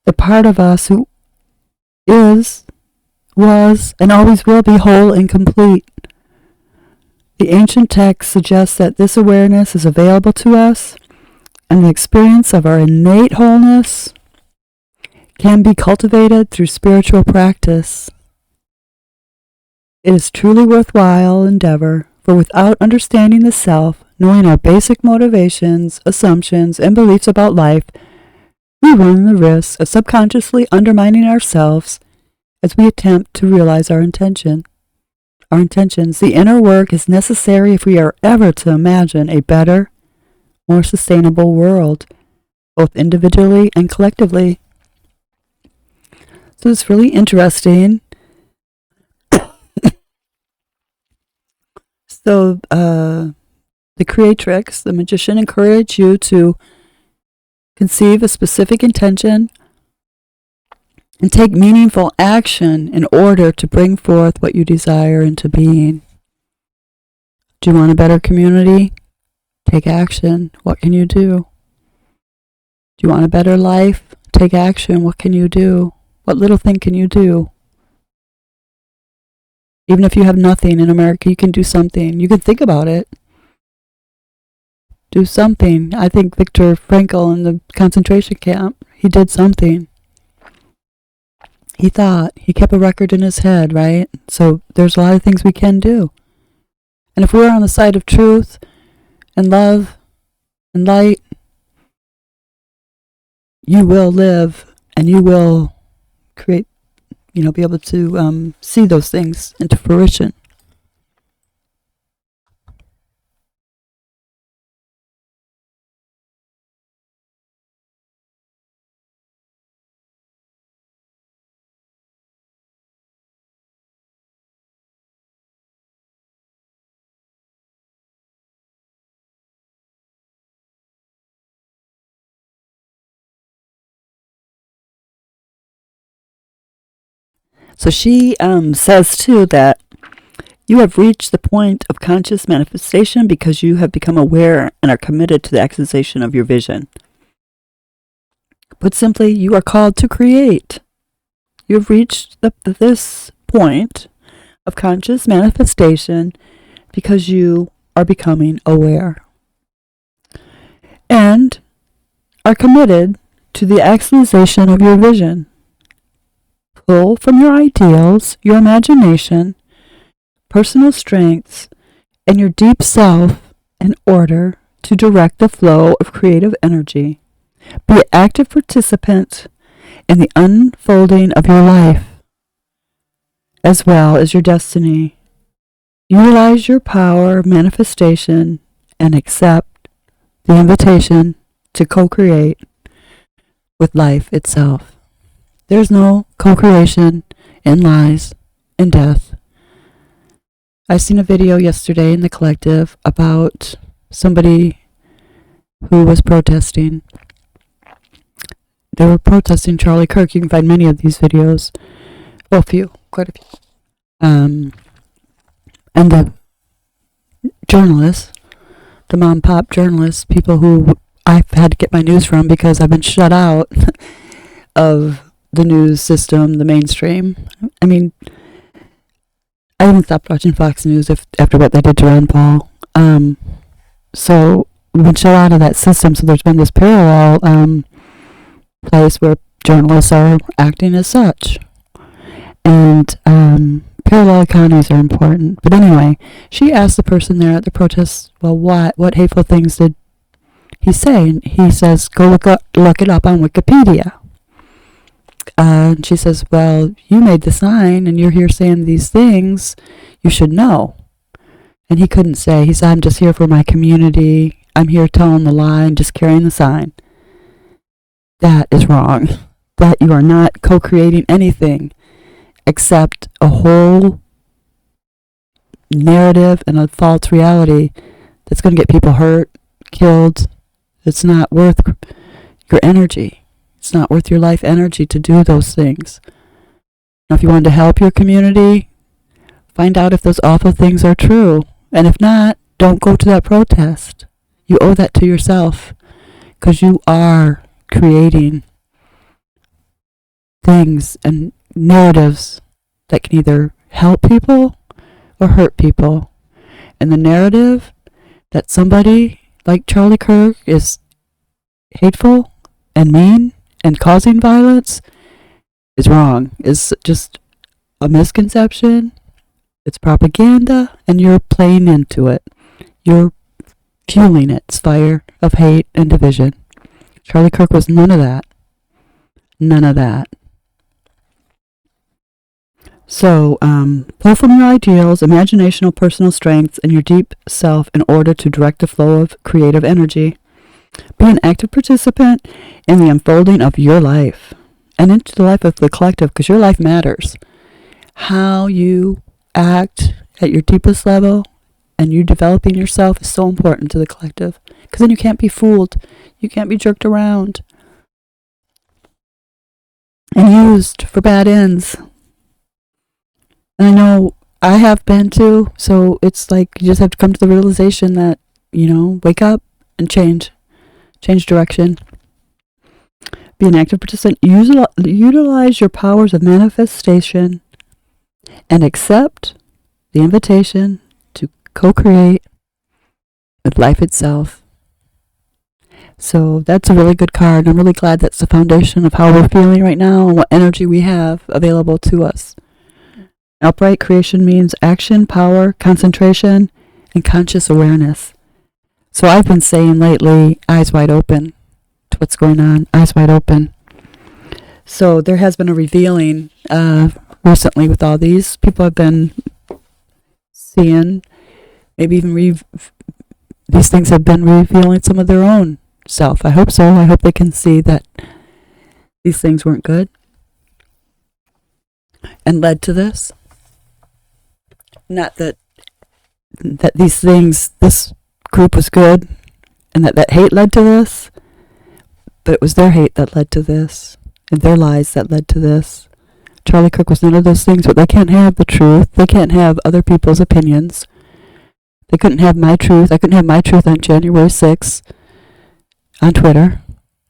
the part of us who is, was, and always will be whole and complete. The ancient text suggests that this awareness is available to us, and the experience of our innate wholeness can be cultivated through spiritual practice. It is truly worthwhile endeavor, for without understanding the self, knowing our basic motivations, assumptions, and beliefs about life, we run the risk of subconsciously undermining ourselves as we attempt to realize our intentions. The inner work is necessary if we are ever to imagine a better, more sustainable world, both individually and collectively. So it's really interesting. So the Creatrix, the Magician, encourage you to conceive a specific intention and take meaningful action in order to bring forth what you desire into being. Do you want a better community? Take action. What can you do? Do you want a better life? Take action. What can you do? What little thing can you do? Even if you have nothing in America, you can do something. You can think about it. Do something. I think Viktor Frankl in the concentration camp, he did something. He thought. He kept a record in his head, right? So there's a lot of things we can do. And if we're on the side of truth and love and light, you will live and you will create, be able to see those things into fruition. So she says, too, that you have reached the point of conscious manifestation because you have become aware and are committed to the actualization of your vision. Put simply, you are called to create. You have reached this point of conscious manifestation because you are becoming aware and are committed to the actualization of your vision. Pull from your ideals, your imagination, personal strengths, and your deep self in order to direct the flow of creative energy. Be an active participant in the unfolding of your life, as well as your destiny. Utilize your power of manifestation and accept the invitation to co-create with life itself. There's no co-creation in lies and death. I seen a video yesterday in the collective about somebody who was protesting. They were protesting Charlie Kirk. You can find many of these videos. Well, quite a few. And the journalists, the mom-pop journalists, people who I've had to get my news from because I've been shut out of the news system, the mainstream. I mean, I haven't stopped watching Fox News after what they did to Ron Paul. So we've been shut out of that system. So there's been this parallel place where journalists are acting as such. And parallel economies are important. But anyway, she asked the person there at the protest, well, what hateful things did he say? And he says, go look it up on Wikipedia. And she says, well, you made the sign and you're here saying these things. You should know. And he couldn't say. He said, I'm just here for my community. I'm here telling the lie and just carrying the sign. That is wrong. That you are not co-creating anything except a whole narrative and a false reality that's going to get people hurt, killed. It's not worth your energy. It's not worth your life energy to do those things. Now, if you want to help your community, find out if those awful things are true. And if not, don't go to that protest. You owe that to yourself because you are creating things and narratives that can either help people or hurt people. And the narrative that somebody like Charlie Kirk is hateful and mean and causing violence is wrong. It's just a misconception. It's propaganda, and you're playing into it. You're fueling its fire of hate and division. Charlie Kirk was none of that. None of that. So, pull from your ideals, imaginational personal strengths, and your deep self in order to direct the flow of creative energy. Be an active participant in the unfolding of your life and into the life of the collective, because your life matters. How you act at your deepest level and you developing yourself is so important to the collective, because then you can't be fooled. You can't be jerked around and used for bad ends. And I know I have been too, so it's like you just have to come to the realization that, wake up and change direction. Be an active participant. Utilize your powers of manifestation and accept the invitation to co-create with life itself. So that's a really good card. I'm really glad that's the foundation of how we're feeling right now and what energy we have available to us. Upright creation means action, power, concentration, and conscious awareness. So I've been saying lately, eyes wide open to what's going on, eyes wide open. So there has been a revealing recently with all these. People have been seeing, maybe even these things have been revealing some of their own self. I hope so. I hope they can see that these things weren't good and led to this. Not that these things, this group was good and that hate led to this, but it was their hate that led to this and their lies that led to this. Charlie Kirk was none of those things, but they can't have the truth. They can't have other people's opinions. They couldn't have my truth. I couldn't have my truth on January 6th on Twitter.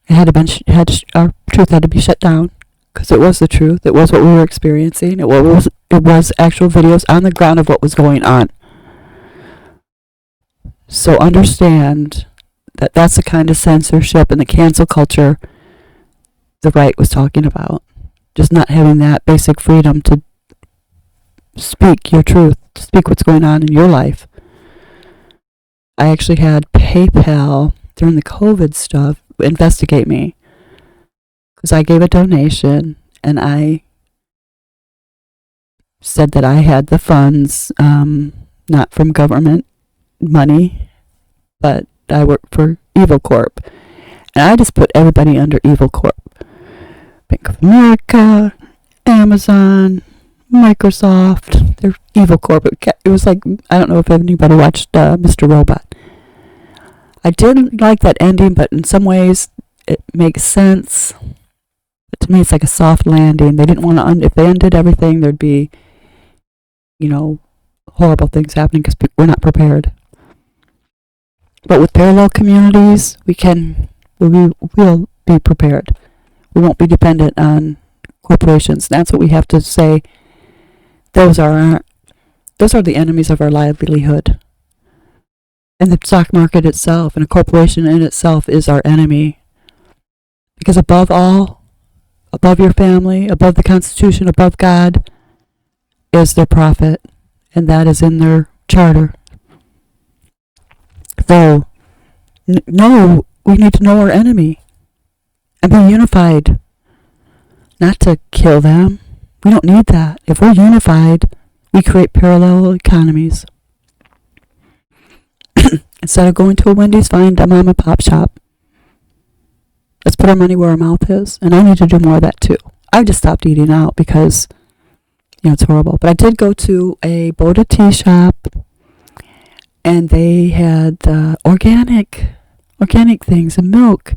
Our truth had to be shut down because it was the truth. It was what we were experiencing. It was actual videos on the ground of what was going on. So understand that that's the kind of censorship and the cancel culture the right was talking about. Just not having that basic freedom to speak your truth, to speak what's going on in your life. I actually had PayPal during the COVID stuff investigate me because I gave a donation and I said that I had the funds, not from government money, but I work for Evil Corp. And I just put everybody under Evil Corp. Bank of America, Amazon, Microsoft, they're Evil Corp. It was like, I don't know if anybody watched Mr. Robot. I didn't like that ending, but in some ways it makes sense. But to me, it's like a soft landing. They didn't want to, if they undid everything, there'd be, horrible things happening because we're not prepared. But with parallel communities, we'll be prepared. We won't be dependent on corporations. That's what we have to say. Those are the enemies of our livelihood. And the stock market itself and a corporation in itself is our enemy. Because above all, above your family, above the Constitution, above God, is their profit. And that is in their charter. So, no, we need to know our enemy and be unified. Not to kill them. We don't need that. If we're unified, we create parallel economies. Instead of going to a Wendy's, find a mom and pop shop. Let's put our money where our mouth is. And I need to do more of that too. I just stopped eating out because, it's horrible. But I did go to a Boda tea shop. And they had organic things and milk.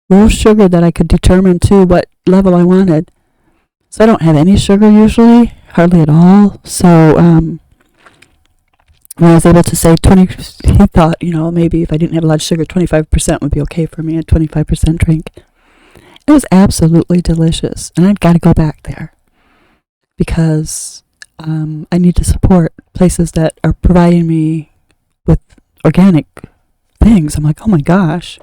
Real sugar that I could determine to what level I wanted. So I don't have any sugar usually, hardly at all. So when I was able to say 20, he thought, maybe if I didn't have a lot of sugar, 25% would be okay for me, a 25% drink. It was absolutely delicious. And I've got to go back there because I need to support places that are providing me with organic things. I'm like, oh my gosh.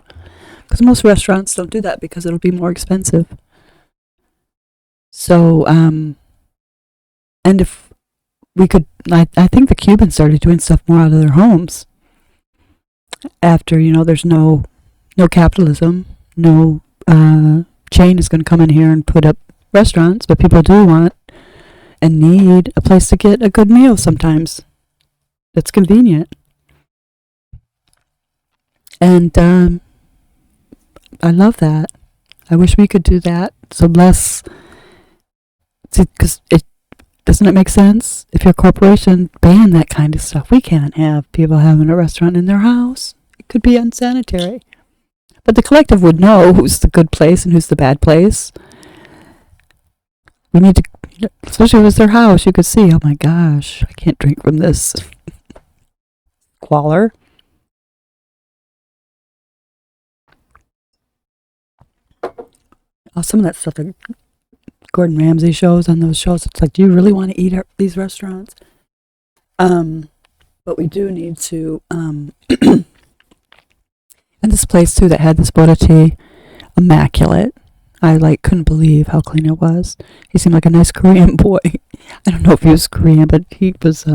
Because most restaurants don't do that because it'll be more expensive. So, and if we could, I think the Cubans started doing stuff more out of their homes. After, there's no capitalism, no chain is going to come in here and put up restaurants, but people do want and need a place to get a good meal sometimes. That's convenient. And I love that. I wish we could do that. So less, because doesn't it make sense? If your corporation banned that kind of stuff, we can't have people having a restaurant in their house. It could be unsanitary. But the collective would know who's the good place and who's the bad place. We need to, especially if it was their house, you could see, oh my gosh, I can't drink from this squalor. Oh, some of that stuff that Gordon Ramsay shows on those shows, it's like, do you really want to eat at these restaurants? But we do need to, and this place too that had this Boda tea, immaculate. I couldn't believe how clean it was. He seemed like a nice Korean boy. I don't know if he was Korean, but he was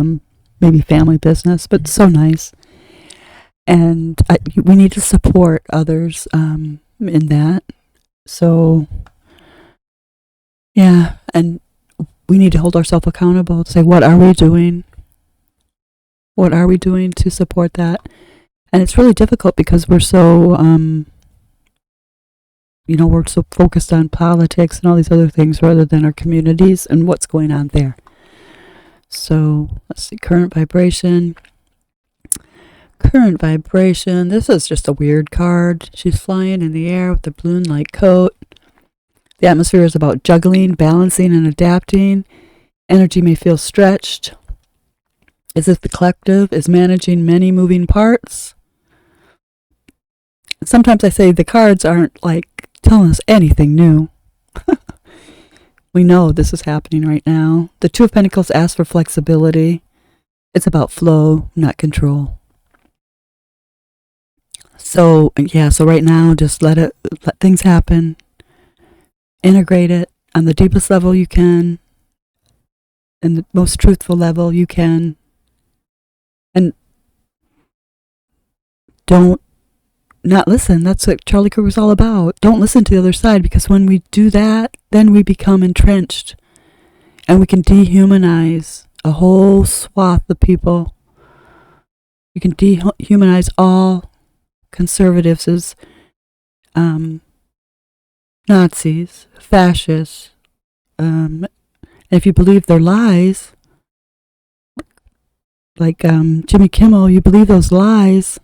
maybe family business, but so nice. And we need to support others in that. So, yeah, and we need to hold ourselves accountable to say, what are we doing? What are we doing to support that? And it's really difficult because we're so, we're so focused on politics and all these other things rather than our communities and what's going on there. So, let's see, current vibration. Current vibration. This is just a weird card. She's flying in the air with a balloon-like coat. The atmosphere is about juggling, balancing, and adapting. Energy may feel stretched, as if the collective is managing many moving parts. Sometimes I say the cards aren't telling us anything new. We know this is happening right now. The Two of Pentacles asks for flexibility. It's about flow, not control. So right now, just let things happen. Integrate it on the deepest level you can, and the most truthful level you can. And don't not listen. That's what Charlie Kirk was all about. Don't listen to the other side, because when we do that, then we become entrenched and we can dehumanize a whole swath of people. You can dehumanize all conservatives as Nazis, fascists, and if you believe their lies, like Jimmy Kimmel, you believe those lies,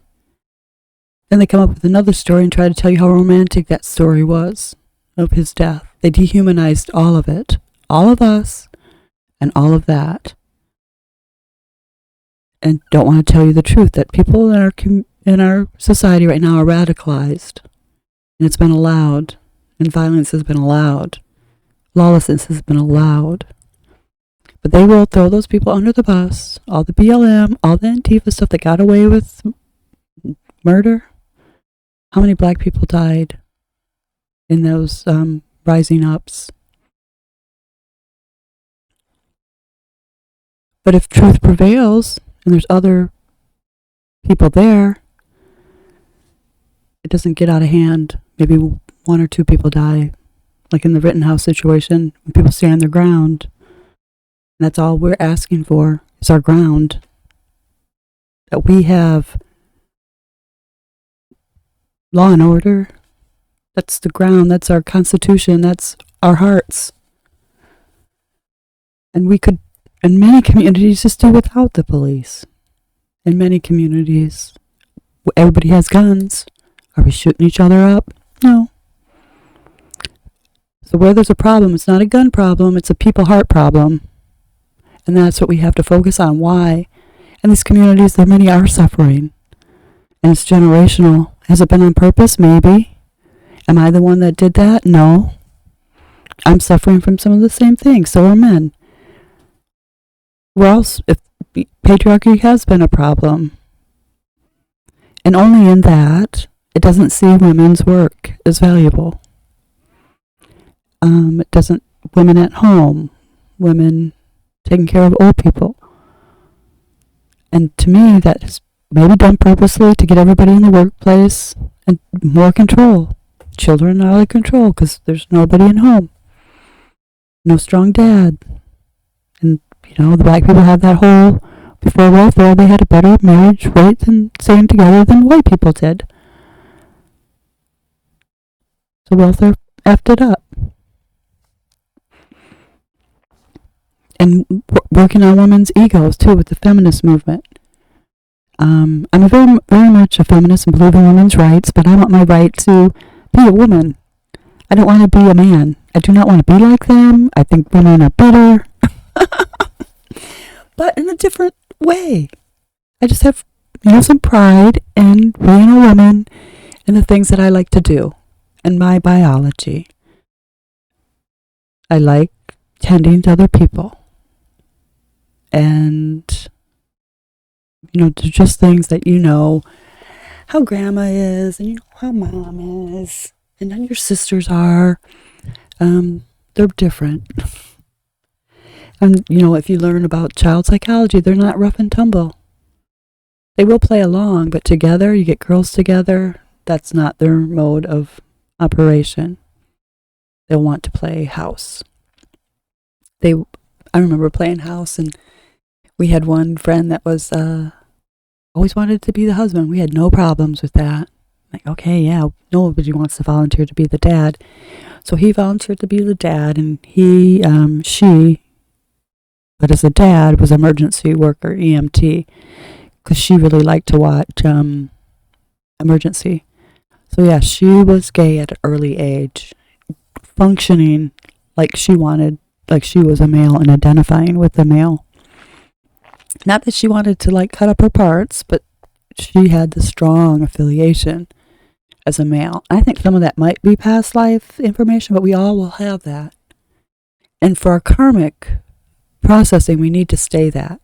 then they come up with another story and try to tell you how romantic that story was of his death. They dehumanized all of it, all of us, and all of that, and don't want to tell you the truth, that people in our society right now are radicalized, and it's been allowed, and violence has been allowed, lawlessness has been allowed. But they will throw those people under the bus, all the BLM, all the Antifa stuff that got away with murder. How many black people died in those rising ups? But if truth prevails, and there's other people there, it doesn't get out of hand. Maybe one or two people die, like in the Rittenhouse situation, when people stand their ground. And that's all we're asking for, is our ground. That we have law and order. That's the ground. That's our Constitution. That's our hearts. And we could, in many communities, just do without the police. In many communities, everybody has guns. Are we shooting each other up? No. So where there's a problem, it's not a gun problem, it's a people heart problem. And that's what we have to focus on. Why? In these communities, there many are suffering. And it's generational. Has it been on purpose? Maybe. Am I the one that did that? No. I'm suffering from some of the same things. So are men. Well, if patriarchy has been a problem, and only in that, it doesn't see women's work as valuable. It doesn't, women at home, women taking care of old people. And to me, that is maybe done purposely to get everybody in the workplace and more control. Children are out of control because there's nobody in home. No strong dad. And, the black people have that whole, before welfare, they had a better marriage rate than staying together than white people did. So welfare effed it up. And working on women's egos, too, with the feminist movement. I'm very, very much a feminist and believe in women's rights, but I want my right to be a woman. I don't want to be a man. I do not want to be like them. I think women are better. But in a different way. I just have, some pride in being a woman and the things that I like to do and my biology. I like tending to other people. And, they're just things that how grandma is, and how mom is, and then your sisters are. They're different. And, if you learn about child psychology, they're not rough and tumble. They will play along, but together, you get girls together, that's not their mode of operation. They'll want to play house. I remember playing house, and we had one friend that was always wanted to be the husband. We had no problems with that. Like, okay, yeah, nobody wants to volunteer to be the dad. So he volunteered to be the dad, and she, but as a dad, was emergency worker, EMT, because she really liked to watch emergency. So yeah, she was gay at an early age, functioning like she was a male and identifying with the male. Not that she wanted to cut up her parts, but she had the strong affiliation as a male. I think some of that might be past life information, but we all will have that. And for our karmic processing, we need to stay that.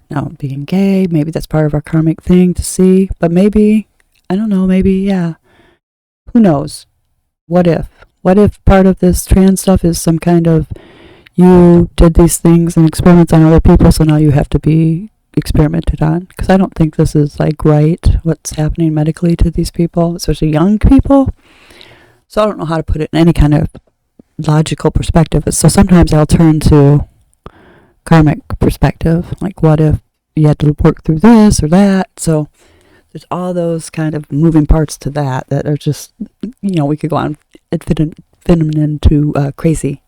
Now, being gay, maybe that's part of our karmic thing to see, but maybe, I don't know, maybe, yeah. Who knows? What if? What if part of this trans stuff is some kind of, you did these things and experiments on other people, so now you have to be experimented on, because I don't think this is like right, what's happening medically to these people, especially young people. So I don't know how to put it in any kind of logical perspective. So sometimes I'll turn to karmic perspective, like what if you had to work through this or that. So there's all those kind of moving parts to that are just, we could go on feminine to crazy.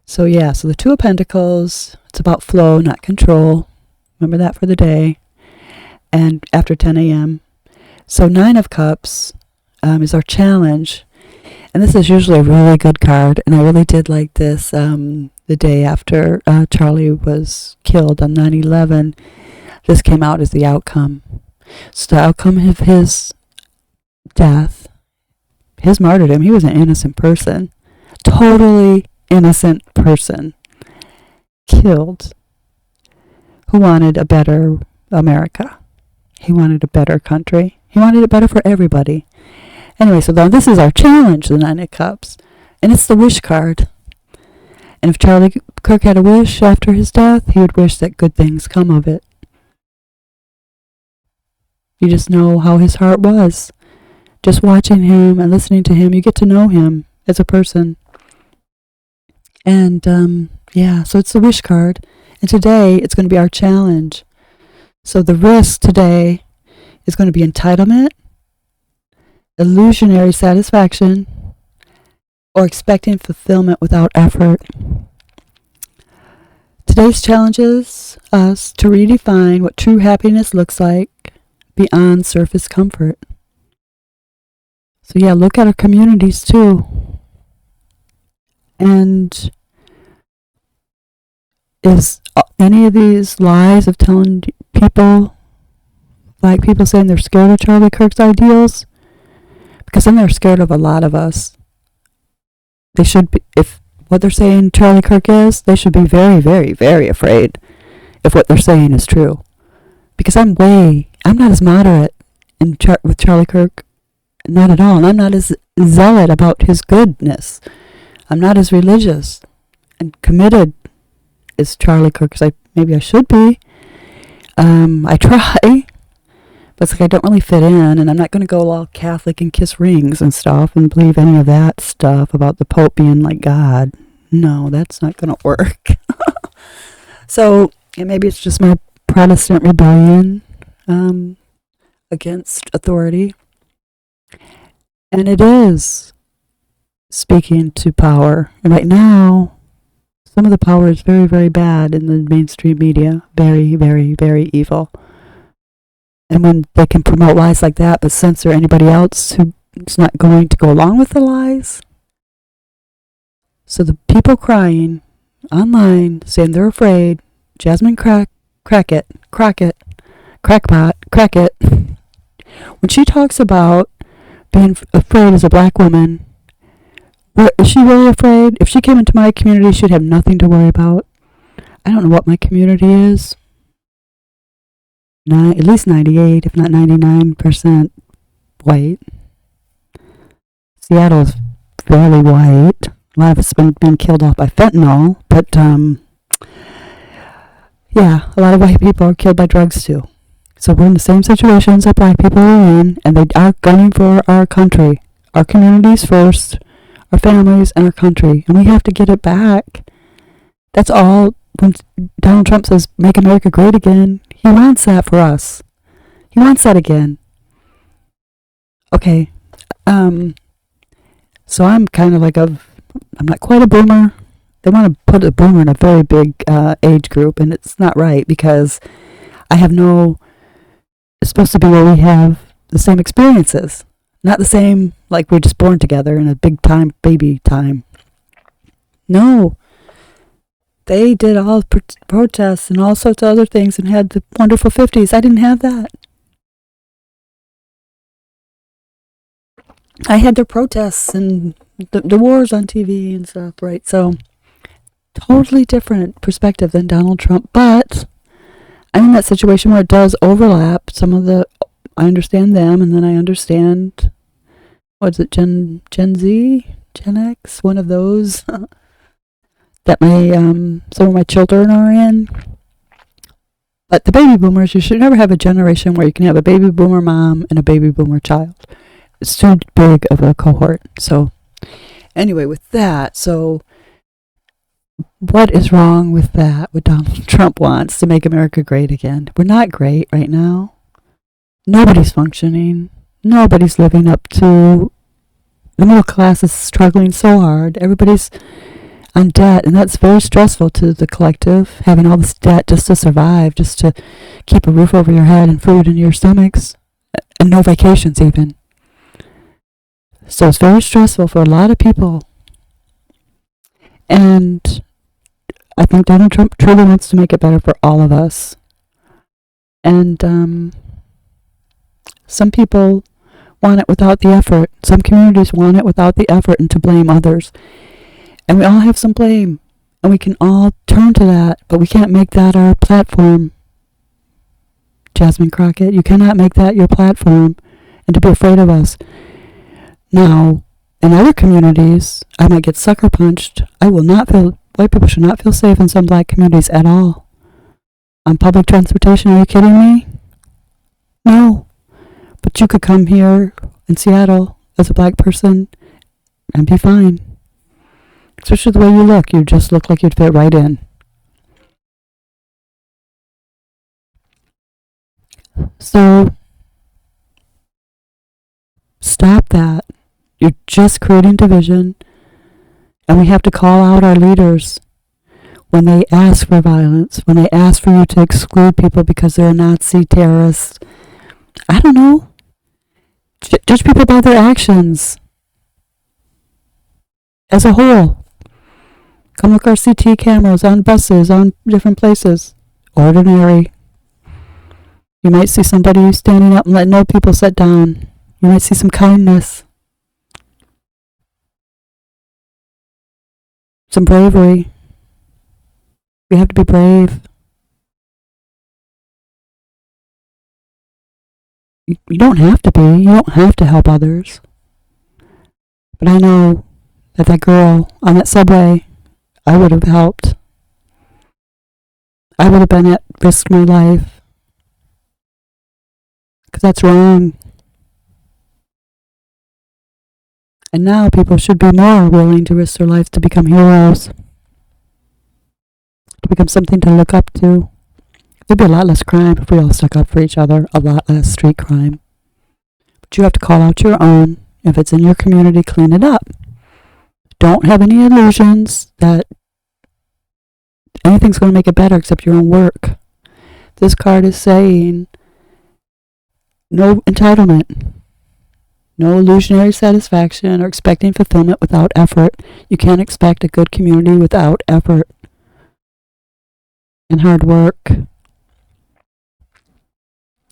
So the Two of Pentacles, it's about flow, not control. Remember that for the day. And after 10 a.m. So 9 of Cups is our challenge. And this is usually a really good card. And I really did like this the day after Charlie was killed on 9/11. This came out as the outcome. So the outcome of his death, his martyrdom, he was an innocent person. Totally innocent person. Killed. Who wanted a better America. He wanted a better country. He wanted it better for everybody. Anyway, so then this is our challenge, the 9 of Cups. And it's the wish card. And if Charlie Kirk had a wish after his death, he would wish that good things come of it. You just know how his heart was. Just watching him and listening to him, you get to know him as a person. And, so it's the wish card. And today, it's going to be our challenge. So the risk today is going to be entitlement, illusionary satisfaction, or expecting fulfillment without effort. Today's challenges us to redefine what true happiness looks like beyond surface comfort. So look at our communities too. And is any of these lies of telling people, like people saying they're scared of Charlie Kirk's ideals? Because then they're scared of a lot of us. They should be, if what they're saying Charlie Kirk is, they should be very, very, very afraid if what they're saying is true. Because I'm not as moderate with Charlie Kirk, not at all. And I'm not as zealot about his goodness. I'm not as religious and committed as Charlie Kirk as maybe I should be. I try, but it's like I don't really fit in, and I'm not going to go all Catholic and kiss rings and stuff and believe any of that stuff about the Pope being like God. No, that's not going to work. So, and maybe it's just my Protestant rebellion against authority. And it is speaking to power. And right now, some of the power is very, very bad in the mainstream media. Very, very, very evil. And when they can promote lies like that, but censor anybody else who's not going to go along with the lies. So the people crying online, saying they're afraid, Jasmine Crockett, when she talks about being afraid as a black woman, is she really afraid? If she came into my community, she'd have nothing to worry about. I don't know what my community is. At least 98, if not 99% white. Seattle's fairly white. A lot of it's been being killed off by fentanyl, but a lot of white people are killed by drugs too. So we're in the same situations that black people are in, and they are gunning for our country, our communities first, our families, and our country, and we have to get it back. That's all. When Donald Trump says, "Make America Great Again," he wants that for us. He wants that again. Okay. So I'm kind of like I'm not quite a boomer. They want to put a boomer in a very big age group, and it's not right because it's supposed to be where we have the same experiences. Not the same, like we're just born together in a big time, baby time. No. They did all protests and all sorts of other things and had the wonderful 50s. I didn't have that. I had their protests and the wars on TV and stuff, right? So, totally different perspective than Donald Trump. But I'm in that situation where it does overlap. I understand them, and then I understand, Gen Z? Gen X? One of those. that my some of my children are in. But the baby boomers, you should never have a generation where you can have a baby boomer mom and a baby boomer child. It's too big of a cohort. So anyway, with that, so what is wrong with that? What Donald Trump wants to make America great again. We're not great right now. Nobody's functioning. Nobody's living up to, the middle class is struggling so hard. Everybody's on debt, and that's very stressful to the collective, having all this debt just to survive, just to keep a roof over your head and food in your stomachs, and no vacations even. So it's very stressful for a lot of people. And I think Donald Trump truly wants to make it better for all of us. And some people want it without the effort. Some communities want it without the effort and to blame others. And we all have some blame, and we can all turn to that, but we can't make that our platform. Jasmine Crockett, you cannot make that your platform and to be afraid of us. Now, in other communities, I might get sucker punched. White people should not feel safe in some black communities at all. On public transportation, are you kidding me? No. But you could come here in Seattle as a black person and be fine. Especially the way you look. You just look like you'd fit right in. So, stop that. You're just creating division. And we have to call out our leaders when they ask for violence, when they ask for you to exclude people because they're a Nazi terrorist. I don't know. Judge people by their actions as a whole. Come look our CT cameras on buses, on different places. Ordinary. You might see somebody standing up and letting old people sit down. You might see some kindness. Some bravery. We have to be brave. You don't have to be. You don't have to help others. But I know that girl on that subway, I would have helped. I would have been at risk my life. Because that's wrong. And now people should be more willing to risk their lives to become heroes. To become something to look up to. There'd be a lot less crime if we all stuck up for each other. A lot less street crime. But you have to call out your own. If it's in your community, clean it up. Don't have any illusions that anything's going to make it better except your own work. This card is saying no entitlement. No illusionary satisfaction or expecting fulfillment without effort. You can't expect a good community without effort and hard work.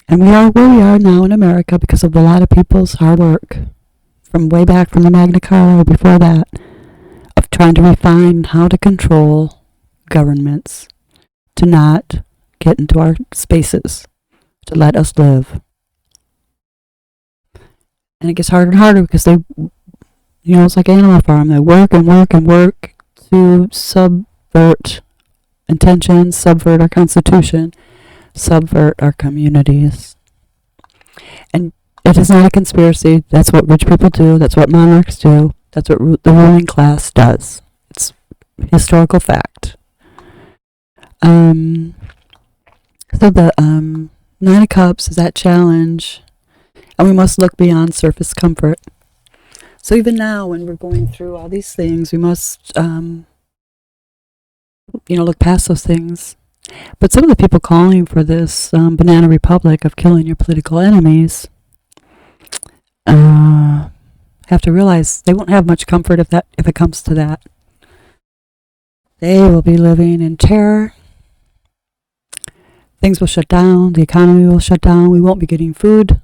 And we are where we are now in America because of a lot of people's hard work. From way back from the Magna Carta or before that. Of trying to refine how to control governments. To not get into our spaces. To let us live. And it gets harder and harder because they, it's like Animal Farm. They work and work and work to subvert intentions, subvert our Constitution, subvert our communities. And it is not a conspiracy. That's what rich people do. That's what monarchs do. That's what the ruling class does. It's historical fact. So the Nine of Cups is that challenge. And we must look beyond surface comfort. So even now, when we're going through all these things, we must, look past those things. But some of the people calling for this banana republic of killing your political enemies have to realize they won't have much comfort if it comes to that. They will be living in terror. Things will shut down. The economy will shut down. We won't be getting food.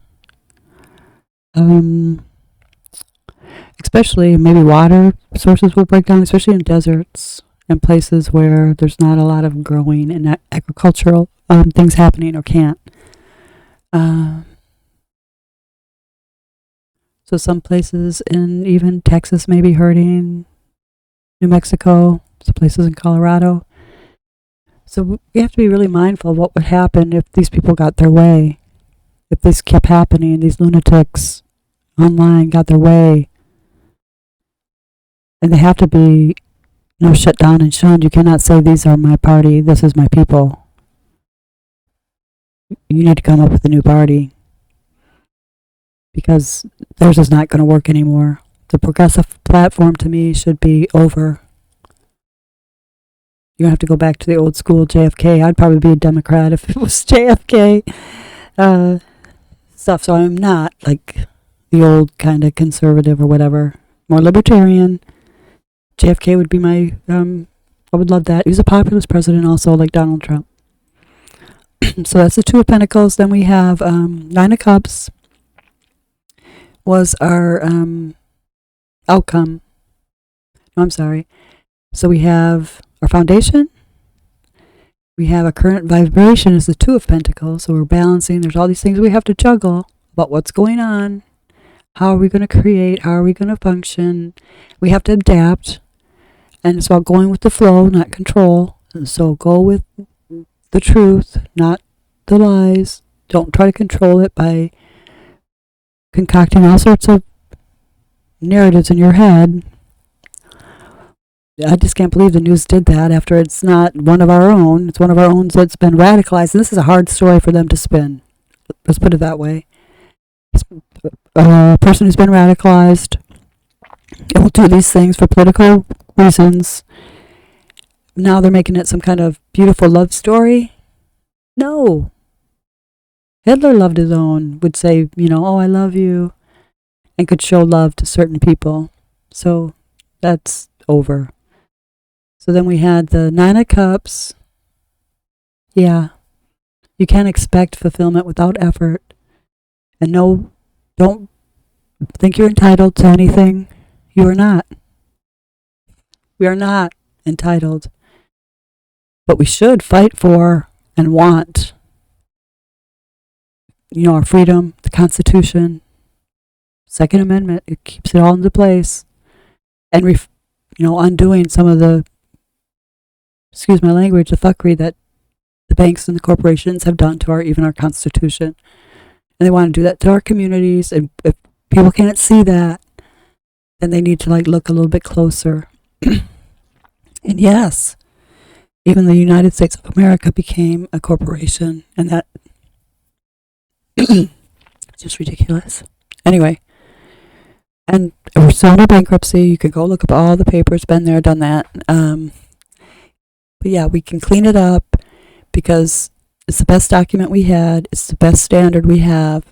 Especially maybe water sources will break down, especially in deserts and places where there's not a lot of growing and agricultural things happening or can't. So some places in even Texas may be hurting, New Mexico, some places in Colorado. So we have to be really mindful of what would happen if these people got their way. If this kept happening, these lunatics online got their way. And they have to be, shut down and shunned. You cannot say, these are my party, this is my people. You need to come up with a new party. Because theirs is not going to work anymore. The progressive platform, to me, should be over. You have to go back to the old school JFK. I'd probably be a Democrat if it was JFK stuff. So I'm not like the old kind of conservative or whatever. More libertarian. JFK would be my, I would love that. He was a populist president also, like Donald Trump. So that's the Two of Pentacles. Then we have Nine of Cups was our outcome. No, I'm sorry. So we have our foundation. We have a current vibration is the Two of Pentacles. So we're balancing. There's all these things we have to juggle about what's going on. How are we going to create? How are we going to function? We have to adapt. And it's about going with the flow, not control. And so go with the truth, not the lies. Don't try to control it by concocting all sorts of narratives in your head. I just can't believe the news did that after it's not one of our own. It's one of our own that's been radicalized. And this is a hard story for them to spin. Let's put it that way. A person who's been radicalized and will do these things for political reasons. Now they're making it some kind of beautiful love story. No. Hitler loved his own, would say, oh, I love you, and could show love to certain people. So that's over. So then we had the Nine of Cups. Yeah. You can't expect fulfillment without effort. And no, don't think you're entitled to anything. You are not. We are not entitled. But we should fight for and want, our freedom, the Constitution, Second Amendment. It keeps it all into place. And, undoing some of the, excuse my language, the fuckery that the banks and the corporations have done to even our Constitution. And they want to do that to our communities. And if people can't see that, then they need to look a little bit closer. And yes, even the United States of America became a corporation, and that just ridiculous. Anyway, and we're still under bankruptcy. You can go look up all the papers, been there, done that. But yeah, we can clean it up because it's the best document we had. It's the best standard we have.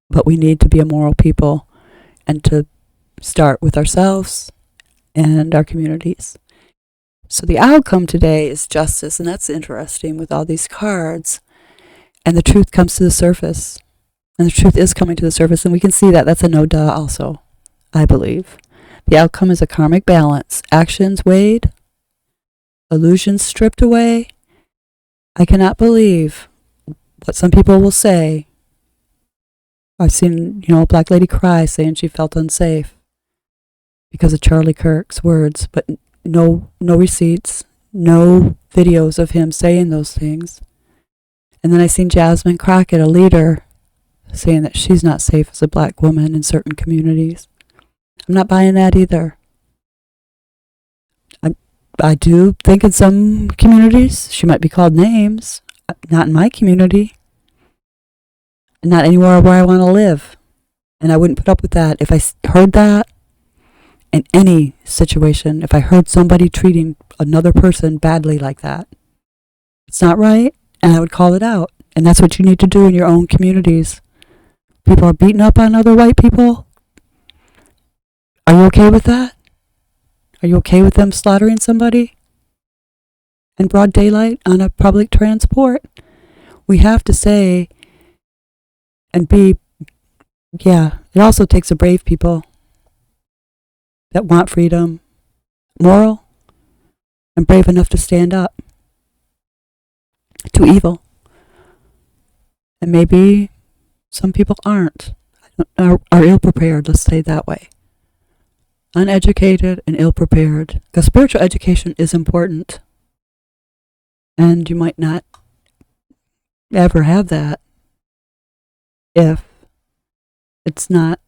But we need to be a moral people and to start with ourselves and our communities. So the outcome today is justice, and that's interesting with all these cards. And the truth comes to the surface. And the truth is coming to the surface, and we can see that. That's a no duh also, I believe. The outcome is a karmic balance. Actions weighed, illusions stripped away. I cannot believe what some people will say. I've seen, a black lady cry saying she felt unsafe because of Charlie Kirk's words, but no receipts, no videos of him saying those things. And then I seen Jasmine Crockett, a leader, saying that she's not safe as a black woman in certain communities. I'm not buying that either. I do think in some communities she might be called names. Not in my community. Not anywhere where I want to live. And I wouldn't put up with that. If I heard that in any situation, if I heard somebody treating another person badly like that, it's not right, and I would call it out. And that's what you need to do in your own communities. People are beating up on other white people. Are you okay with that? Are you okay with them slaughtering somebody in broad daylight on a public transport? We have to say and be, it also takes a brave people that want freedom, moral, and brave enough to stand up to evil. And maybe some people aren't, are ill prepared, let's say it that way. uneducated and ill-prepared. Because spiritual education is important. And you might not ever have that if it's not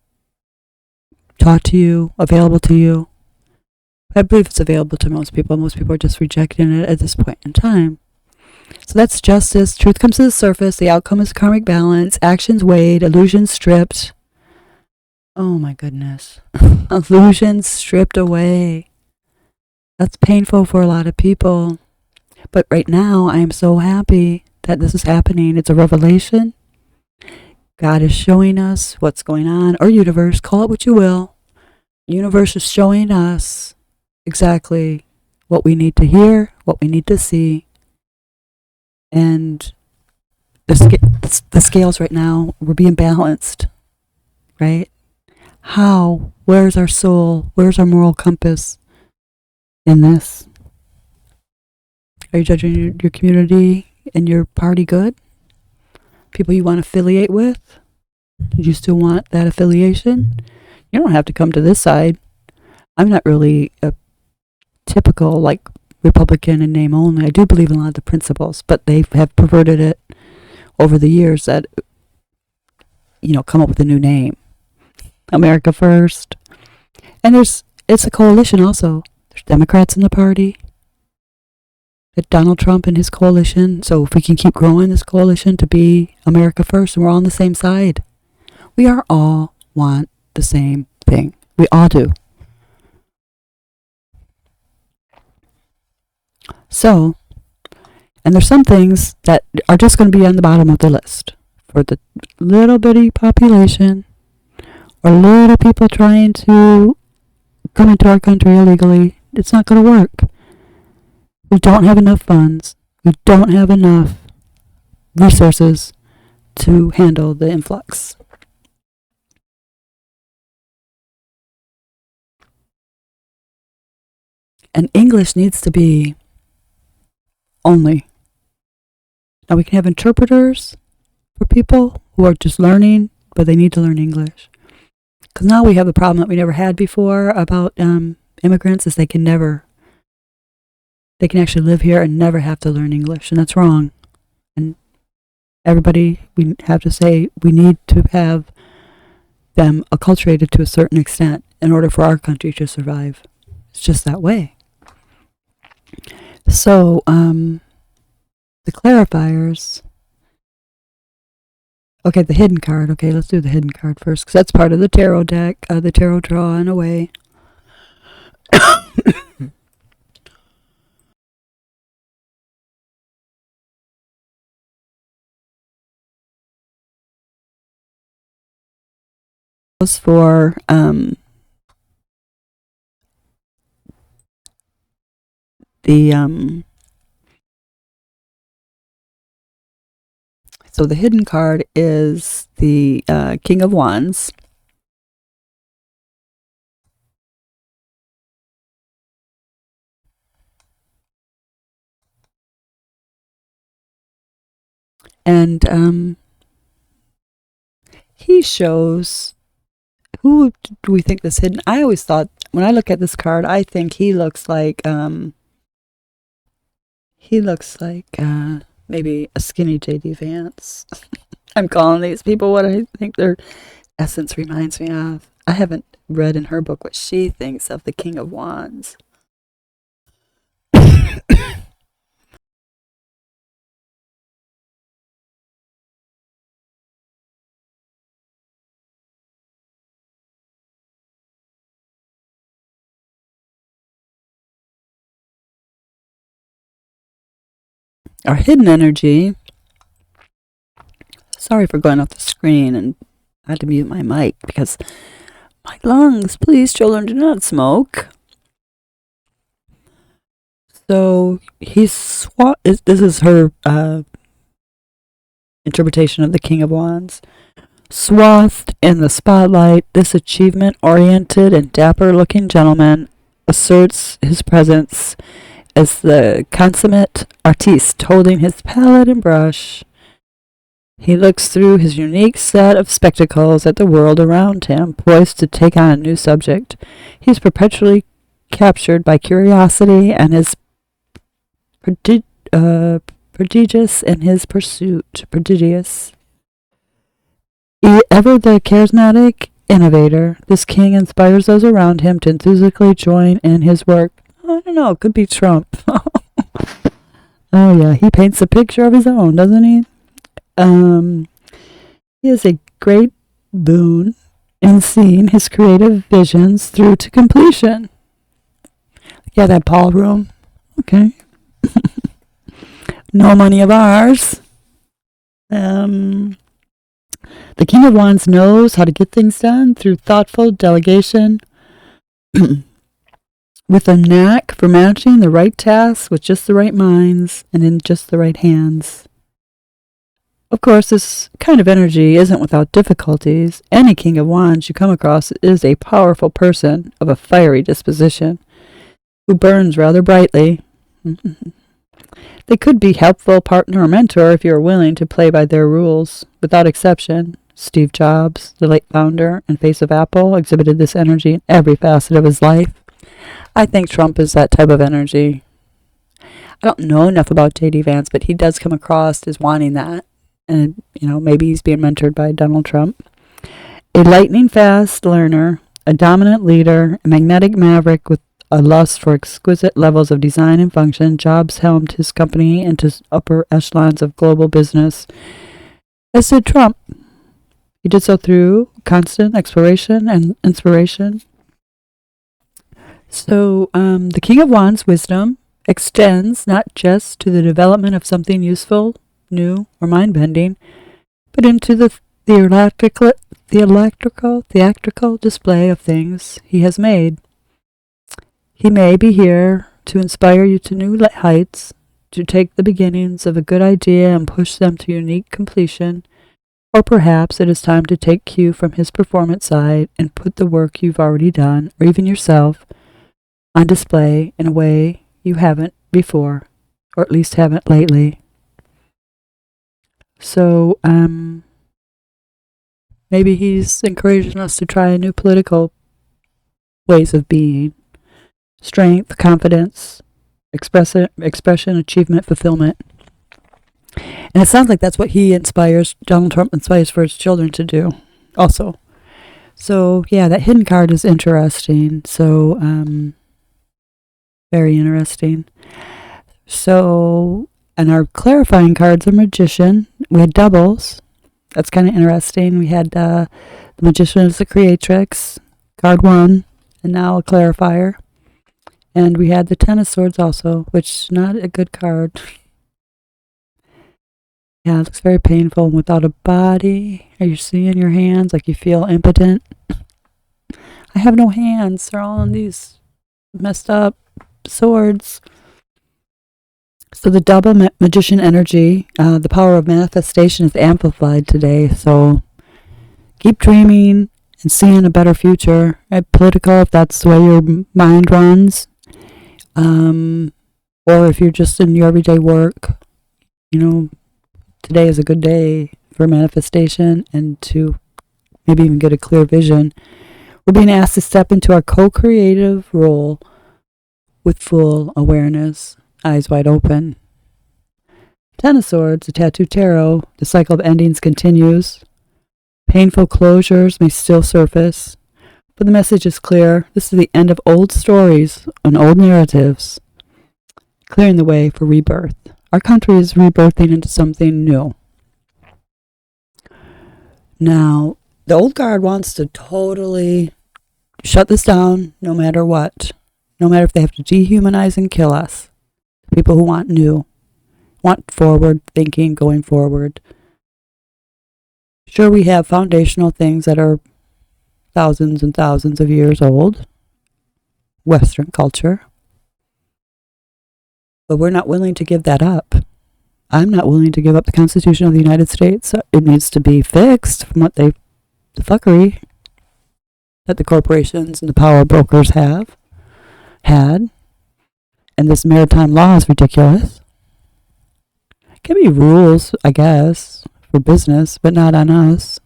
taught to you, available to you. I believe it's available to most people. Most people are just rejecting it at this point in time. So that's justice. Truth comes to the surface. The outcome is karmic balance. Actions weighed. Illusions stripped. Oh my goodness. Illusions stripped away. That's painful for a lot of people. But right now, I am so happy that this is happening. It's a revelation. God is showing us what's going on. Or universe, call it what you will. Universe is showing us exactly what we need to hear, what we need to see. And the scales right now, we're being balanced, right? How? Where's our soul? Where's our moral compass in this? Are you judging your community and your party good? People you want to affiliate with? Do you still want that affiliation? You don't have to come to this side. I'm not really a typical, like, Republican in name only. I do believe in a lot of the principles, but they have perverted it over the years that, come up with a new name. America First. And it's a coalition also. There's Democrats in the party. Donald Trump and his coalition. So if we can keep growing this coalition to be America First, and we're all on the same side. We are all want the same thing. We all do. So, and there's some things that are just going to be on the bottom of the list for the little bitty population or little people trying to come into our country illegally. It's not going to work. We don't have enough funds. We don't have enough resources to handle the influx. And English needs to be only. Now we can have interpreters for people who are just learning, but they need to learn English. Because now we have the problem that we never had before about immigrants is they can actually live here and never have to learn English, and that's wrong. And everybody, we have to say, we need to have them acculturated to a certain extent in order for our country to survive. It's just that way. So, the clarifiers. Okay, the hidden card. Okay, let's do the hidden card first, because that's part of the tarot deck, the tarot draw in a way. For so the hidden card is the King of Wands. And he shows, who do we think this hidden? I always thought, when I look at this card, I think he looks like maybe a skinny J.D. Vance. I'm calling these people what I think their essence reminds me of. I haven't read in her book what she thinks of the King of Wands. Our hidden energy. Sorry for going off the screen, and I had to mute my mic because my lungs. Please, children, do not smoke. So this is her interpretation of the King of Wands. Swathed in the spotlight, this achievement-oriented and dapper-looking gentleman asserts his presence as the consummate artiste, holding his palette and brush. He looks through his unique set of spectacles at the world around him, poised to take on a new subject. He's perpetually captured by curiosity and is prodigious in his pursuit. Prodigious. Ever the charismatic innovator, this king inspires those around him to enthusiastically join in his work. I don't know, it could be Trump. Oh yeah, he paints a picture of his own, doesn't he? He is a great boon in seeing his creative visions through to completion. Yeah, that Paul room. Okay. No money of ours. The King of Wands knows how to get things done through thoughtful delegation with a knack for matching the right tasks with just the right minds and in just the right hands. Of course, this kind of energy isn't without difficulties. Any King of Wands you come across is a powerful person of a fiery disposition who burns rather brightly. They could be helpful partner or mentor if you are willing to play by their rules. Without exception, Steve Jobs, the late founder and face of Apple, exhibited this energy in every facet of his life. I think Trump is that type of energy. I don't know enough about J.D. Vance, but he does come across as wanting that. And, maybe he's being mentored by Donald Trump. A lightning-fast learner, a dominant leader, a magnetic maverick with a lust for exquisite levels of design and function, Jobs helmed his company into upper echelons of global business. As did Trump. He did so through constant exploration and inspiration. So, the King of Wands' wisdom extends not just to the development of something useful, new, or mind-bending, but into the theatrical display of things he has made. He may be here to inspire you to new heights, to take the beginnings of a good idea and push them to unique completion, or perhaps it is time to take cue from his performance side and put the work you've already done, or even yourself, on display in a way you haven't before, or at least haven't lately. So, maybe he's encouraging us to try new political ways of being. Strength, confidence, expression, achievement, fulfillment. And it sounds like that's what Donald Trump inspires for his children to do also. So, yeah, that hidden card is interesting. So, very interesting. So, and our clarifying cards are Magician. We had doubles. That's kind of interesting. We had the Magician is the Creatrix, card 1, and now a Clarifier. And we had the Ten of Swords also, which is not a good card. Yeah, it looks very painful and without a body. Are you seeing your hands like you feel impotent? I have no hands. They're all on these messed up swords. So the double Magician energy, the power of manifestation is amplified today. So keep dreaming and seeing a better future. Political, if that's the way your mind runs. Or if you're just in your everyday work, today is a good day for manifestation and to maybe even get a clear vision. We're being asked to step into our co-creative role with full awareness, eyes wide open. Ten of Swords, the Tattooed Tarot, the cycle of endings continues. Painful closures may still surface, but the message is clear. This is the end of old stories and old narratives, clearing the way for rebirth. Our country is rebirthing into something new. Now, the old guard wants to totally shut this down no matter what. No matter if they have to dehumanize and kill us. People who want new, want forward thinking, going forward. Sure, we have foundational things that are thousands and thousands of years old. Western culture. But we're not willing to give that up. I'm not willing to give up the Constitution of the United States. It needs to be fixed from the fuckery that the corporations and the power brokers had. And this maritime law is ridiculous. It can be rules, I guess, for business, but not on us.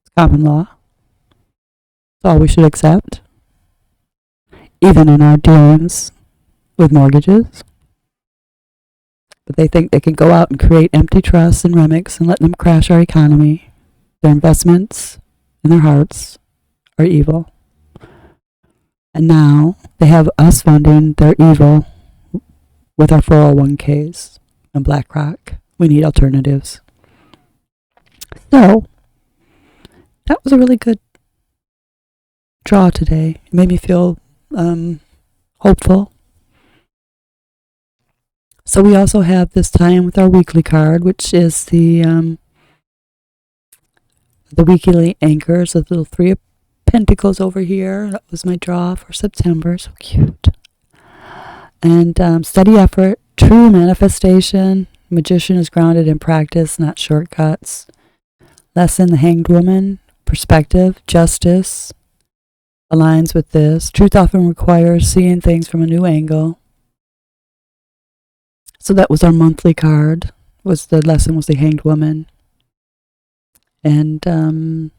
It's common law. It's all we should accept, even in our dealings with mortgages. But they think they can go out and create empty trusts and remics and let them crash our economy. Their investments and their hearts are evil. And now they have us funding their evil with our 401ks and BlackRock. We need alternatives. So, that was a really good draw today. It made me feel hopeful. So we also have this tie-in with our weekly card, which is the weekly anchors, the little 3 of Pentacles over here. That was my draw for September. So cute. And steady effort, true manifestation. Magician is grounded in practice, not shortcuts. Lesson, the Hanged Woman. Perspective, justice aligns with this. Truth often requires seeing things from a new angle. So that was our monthly card. The lesson was the Hanged Woman. And the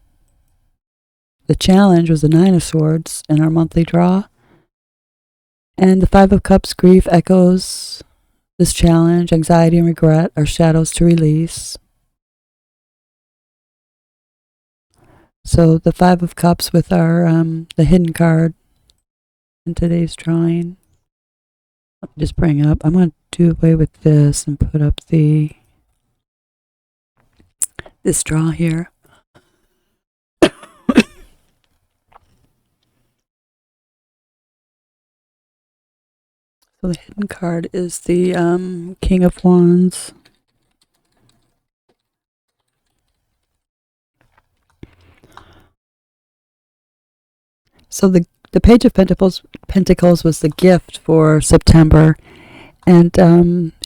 challenge was the 9 of Swords in our monthly draw. And the 5 of Cups, grief, echoes this challenge. Anxiety and regret are shadows to release. So the 5 of Cups with our the hidden card in today's drawing. Let me just bring up. I'm going to do away with this and put up this draw here. So the hidden card is the King of Wands. So the Page of Pentacles was the gift for September, and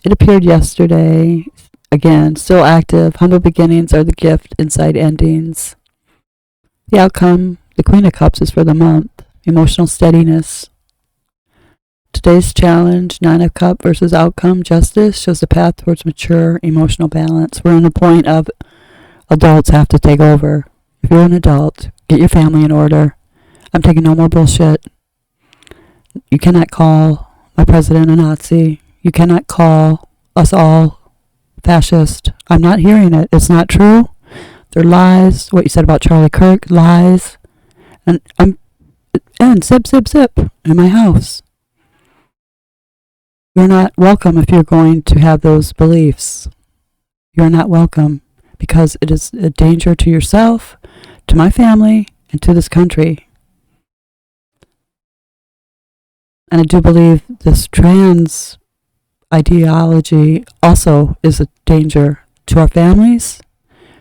it appeared yesterday. Again, still active. Humble beginnings are the gift, inside endings. The outcome, the Queen of Cups, is for the month. Emotional steadiness. Today's challenge, 9 of Cups versus outcome, justice, shows the path towards mature emotional balance. We're in a point of adults have to take over. If you're an adult, get your family in order. I'm taking no more bullshit. You cannot call my president a Nazi. You cannot call us all fascist. I'm not hearing it. It's not true. They're lies. What you said about Charlie Kirk, lies. And zip, zip, zip in my house. You're not welcome if you're going to have those beliefs. You're not welcome because it is a danger to yourself, to my family, and to this country. And I do believe this trans ideology also is a danger to our families,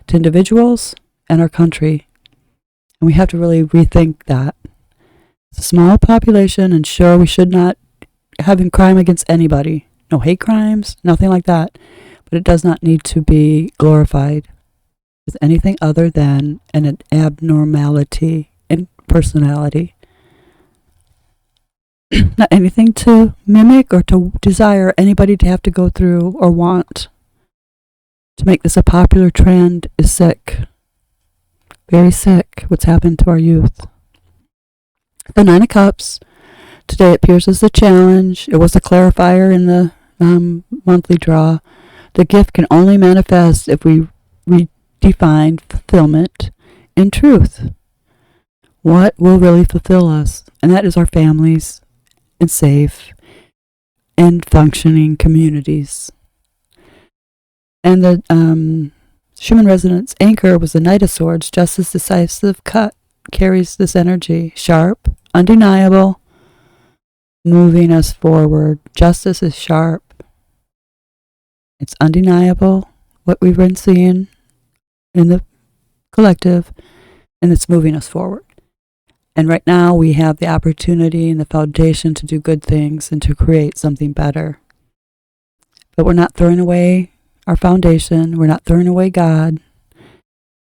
to individuals, and our country. And we have to really rethink that. It's a small population, and sure, we should not having crime against anybody. No hate crimes, nothing like that. But it does not need to be glorified as anything other than an abnormality in personality. Not anything to mimic or to desire anybody to have to go through or want. To make this a popular trend is sick. Very sick, what's happened to our youth. The 9 of Cups. Today appears as the challenge. It was the clarifier in the monthly draw. The gift can only manifest if we redefine fulfillment in truth. What will really fulfill us? And that is our families and safe and functioning communities. And the Schumann resonance anchor was the Knight of Swords. Justice, decisive cut carries this energy. Sharp, undeniable, moving us forward. Justice is sharp. It's undeniable what we've been seeing in the collective, and it's moving us forward. And right now we have the opportunity and the foundation to do good things and to create something better. But we're not throwing away our foundation. We're not throwing away God.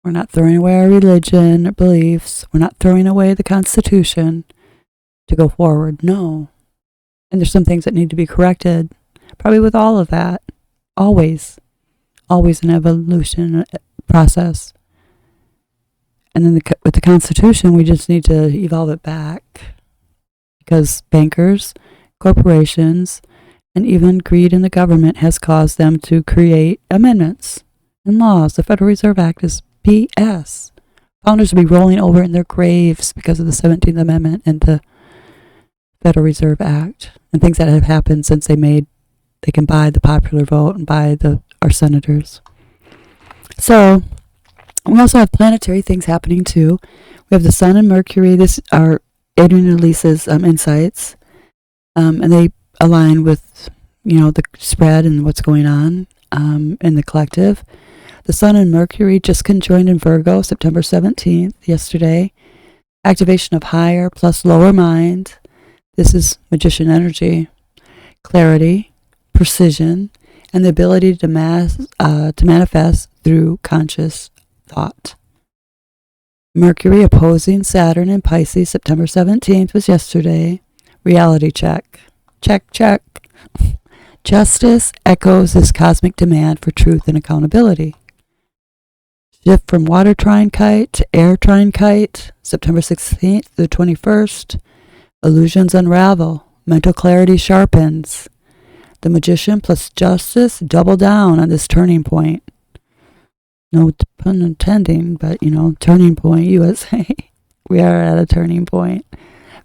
We're not throwing away our religion or beliefs. We're not throwing away the Constitution to go forward. No. And there's some things that need to be corrected. Probably with all of that. Always. Always an evolution, process. And then with the Constitution, we just need to evolve it back, because bankers, corporations, and even greed in the government has caused them to create amendments and laws. The Federal Reserve Act is BS. Founders will be rolling over in their graves because of the 17th Amendment and the Federal Reserve Act and things that have happened since they can buy the popular vote and buy our senators. So we also have planetary things happening too. We have the Sun and Mercury. This are Adrian and Lisa's insights, and they align with the spread and what's going on in the collective. The Sun and Mercury just conjoined in Virgo September 17th, yesterday. Activation of higher plus lower mind. This is magician energy, clarity, precision, and the ability to manifest through conscious thought. Mercury opposing Saturn in Pisces September 17th was yesterday. Reality check. Check, check. Justice echoes this cosmic demand for truth and accountability. Shift from water Trine Kite to air Trine Kite, September 16th to the 21st. Illusions unravel. Mental clarity sharpens. The magician plus justice double down on this turning point. No pun intending, but turning point, USA. We are at a turning point.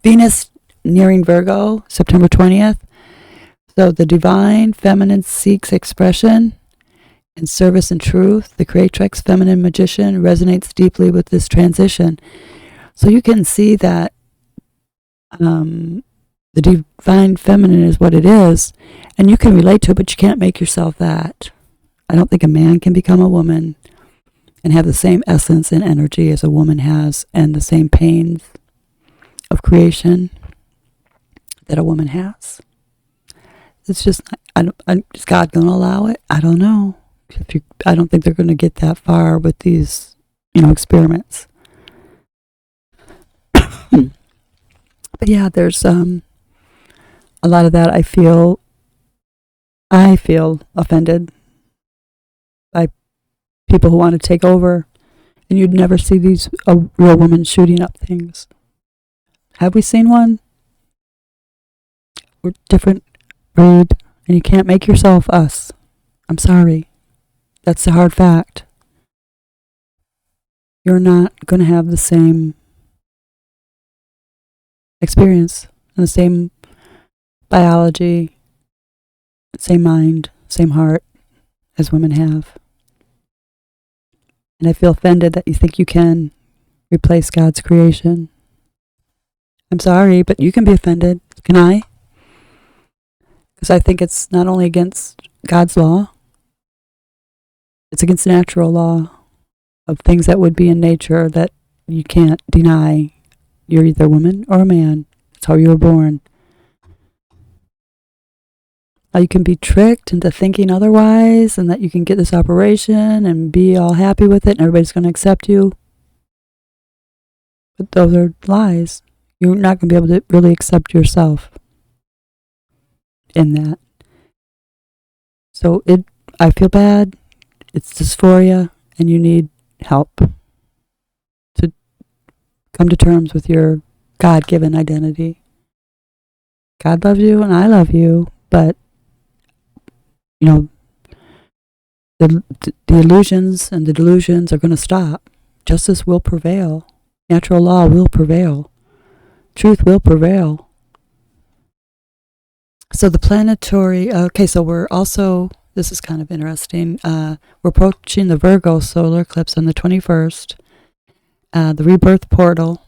Venus nearing Virgo, September 20th. So the divine feminine seeks expression in service and truth. The Creatrix feminine magician resonates deeply with this transition. So you can see that the divine feminine is what it is, and you can relate to it, but you can't make yourself that. I don't think a man can become a woman and have the same essence and energy as a woman has, and the same pains of creation that a woman has. It's just, is God going to allow it? I don't know. I don't think they're going to get that far with these, experiments. But yeah, there's a lot of that. I feel offended by people who want to take over, and you'd never see these real women shooting up things. Have we seen one? We're different breed, and you can't make yourself us. I'm sorry. That's the hard fact. You're not going to have the same experience and the same biology, same mind, same heart as women have. And I feel offended that you think you can replace God's creation. I'm sorry, but you can be offended. Can I? Because I think it's not only against God's law, it's against natural law of things that would be in nature that you can't deny. You're either a woman or a man. That's how you were born. You can be tricked into thinking otherwise, and that you can get this operation and be all happy with it and everybody's going to accept you. But those are lies. You're not going to be able to really accept yourself in that. So I feel bad. It's dysphoria, and you need help to come to terms with your God-given identity. God loves you and I love you, but the illusions and the delusions are going to stop. Justice will prevail. Natural law will prevail. Truth will prevail. So the planetary, so we're also, this is kind of interesting, we're approaching the Virgo solar eclipse on the 21st, the rebirth portal.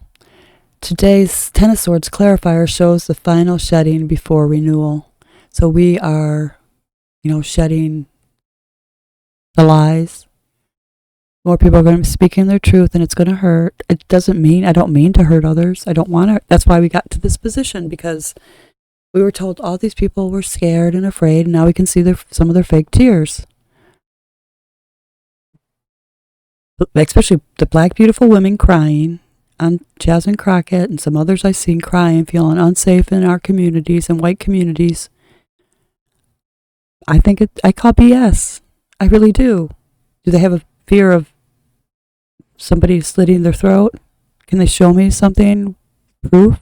Today's Ten of Swords clarifier shows the final shedding before renewal. So we are shedding the lies. More people are going to be speaking their truth, and it's going to hurt. I don't mean to hurt others. I don't want to. That's why we got to this position, because we were told all these people were scared and afraid, and now we can see some of their fake tears. Especially the black beautiful women crying on Jasmine Crockett, and some others I've seen crying, feeling unsafe in our communities and white communities. I call BS. I really do. Do they have a fear of somebody slitting their throat? Can they show me something, proof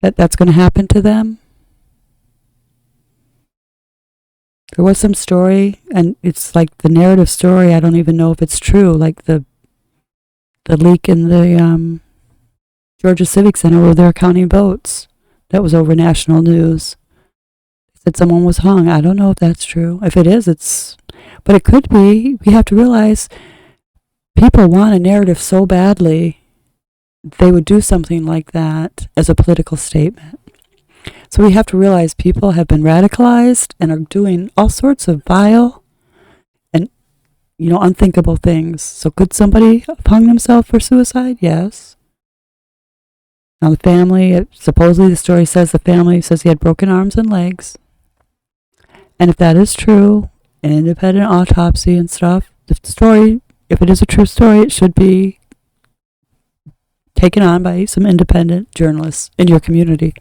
that that's going to happen to them? There was some story, and it's like the narrative story. I don't even know if it's true. Like the leak in the Georgia Civic Center where they're counting votes. That was over national news. They said someone was hung. I don't know if that's true. If it is, but it could be. We have to realize people want a narrative so badly, they would do something like that as a political statement. So we have to realize people have been radicalized and are doing all sorts of vile and, unthinkable things. So could somebody have hung themselves for suicide? Yes. Now the family, supposedly the story says the family says he had broken arms and legs. And if that is true, an independent autopsy and stuff, the story, if it is a true story, it should be taken on by some independent journalists in your community.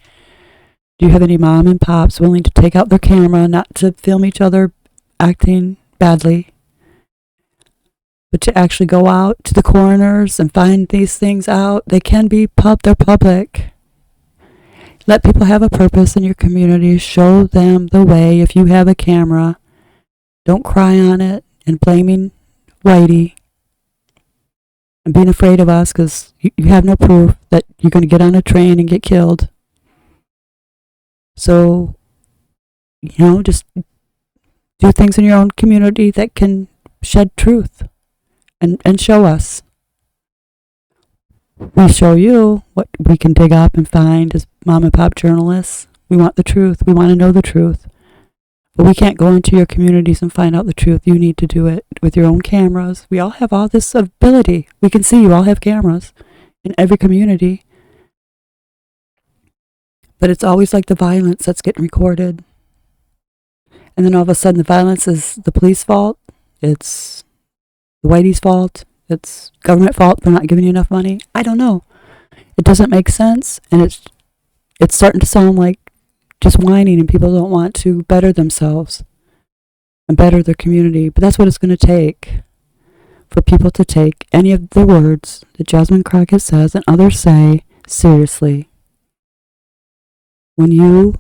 Do you have any mom and pops willing to take out their camera, not to film each other acting badly, but to actually go out to the coroners and find these things out? They can be they're public. Let people have a purpose in your community. Show them the way. If you have a camera, don't cry on it and blaming Whitey and being afraid of us because you have no proof that you're going to get on a train and get killed. So, just do things in your own community that can shed truth and show us. We show you what we can dig up and find as mom and pop journalists. We want the truth. We want to know the truth. But we can't go into your communities and find out the truth. You need to do it with your own cameras. We all have all this ability. We can see you all have cameras in every community. But it's always like the violence that's getting recorded. And then all of a sudden the violence is the police fault. It's the Whitey's fault. It's government fault for not giving you enough money. I don't know. It doesn't make sense. And it's starting to sound like just whining, and people don't want to better themselves and better their community. But that's what it's going to take for people to take any of the words that Jasmine Crockett says and others say seriously. When you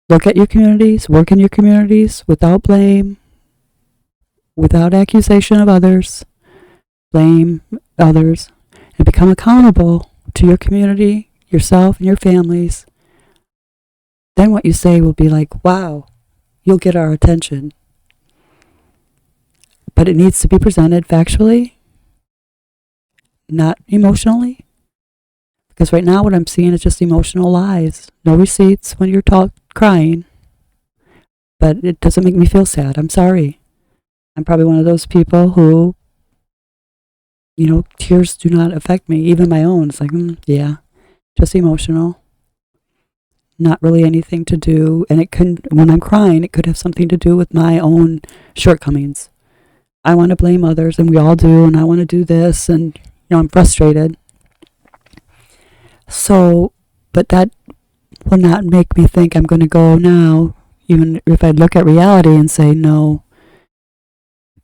look at your communities, work in your communities without blame, without accusation of others, blame others, and become accountable to your community, yourself, and your families, then what you say will be like, wow, you'll get our attention. But it needs to be presented factually, not emotionally. Because right now what I'm seeing is just emotional lies. No receipts when you're crying. But it doesn't make me feel sad. I'm sorry. I'm probably one of those people who, tears do not affect me. Even my own. It's like, yeah, just emotional. Not really anything to do. And when I'm crying, it could have something to do with my own shortcomings. I want to blame others, and we all do, and I want to do this, and, I'm frustrated. So, but that will not make me think I'm going to go now, even if I look at reality and say, no,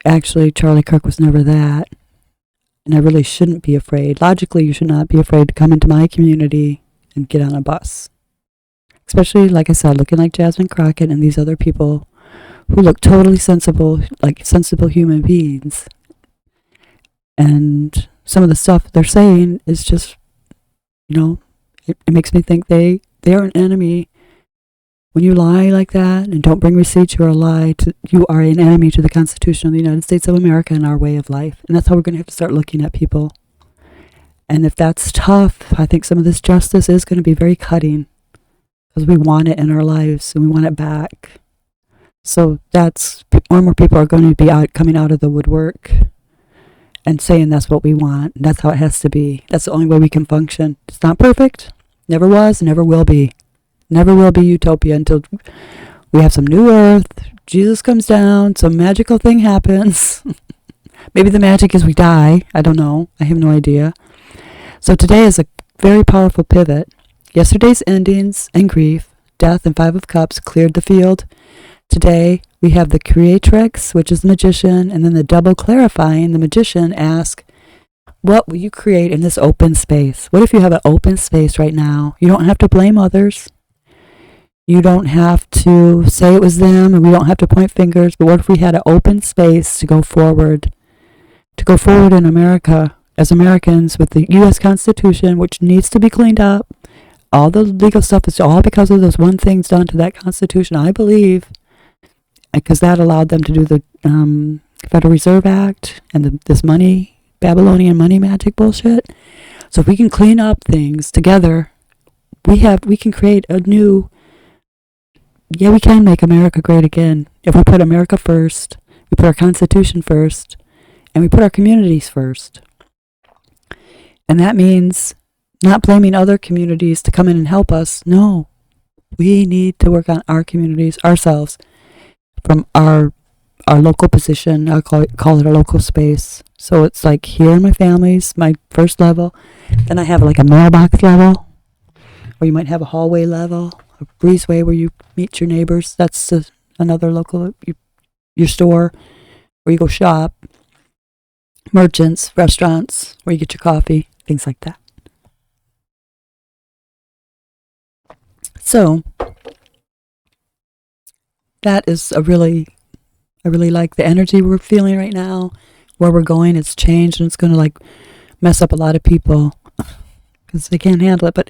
actually, Charlie Kirk was never that. And I really shouldn't be afraid. Logically, you should not be afraid to come into my community and get on a bus. Especially, like I said, looking like Jasmine Crockett and these other people who look totally sensible, like sensible human beings. And some of the stuff they're saying is just, it makes me think they are an enemy. When you lie like that and don't bring receipts, you are an enemy to the Constitution of the United States of America and our way of life. And that's how we're going to have to start looking at people. And if that's tough, I think some of this justice is going to be very cutting because we want it in our lives and we want it back. So that's more and more people are going to be coming out of the woodwork and saying that's what we want. And that's how it has to be. That's the only way we can function. It's not perfect. Never was, never will be. Never will be utopia until we have some new earth. Jesus comes down. Some magical thing happens. Maybe the magic is we die. I don't know. I have no idea. So today is a very powerful pivot. Yesterday's endings and grief, death and 5 of Cups cleared the field. Today, We have the Creatrix, which is the magician, and then the double clarifying. The magician asks, what will you create in this open space? What if you have an open space right now? You don't have to blame others. You don't have to say it was them, and we don't have to point fingers. But what if we had an open space to go forward? To go forward in America, as Americans, with the U.S. Constitution, which needs to be cleaned up. All the legal stuff is all because of those one things done to that Constitution, I believe. Because that allowed them to do the Federal Reserve Act and this Babylonian money magic bullshit. So if we can clean up things together, we can create a new, we can make America great again. If we put America first, we put our Constitution first, and we put our communities first. And that means not blaming other communities to come in and help us. No, we need to work on our communities ourselves from our local position. I'll call it a local space. So it's like here in my family's, my first level. Then I have like a mailbox level, or you might have a hallway level, a breezeway where you meet your neighbors. That's another local, your store, where you go shop. Merchants, restaurants, where you get your coffee, things like that. So that is I really like the energy we're feeling right now. Where we're going, it's changed, and it's going to like mess up a lot of people because they can't handle it. But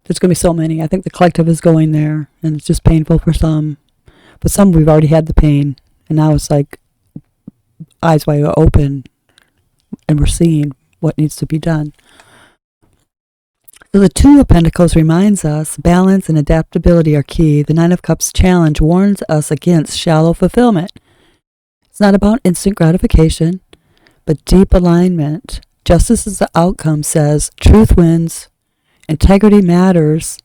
there's going to be so many. I think the collective is going there, and it's just painful for some. But some, we've already had the pain, and now it's like eyes wide open, and we're seeing what needs to be done. So the Two of Pentacles reminds us balance and adaptability are key. The Nine of Cups challenge warns us against shallow fulfillment. It's not about instant gratification, but deep alignment. Justice is the outcome says truth wins, integrity matters,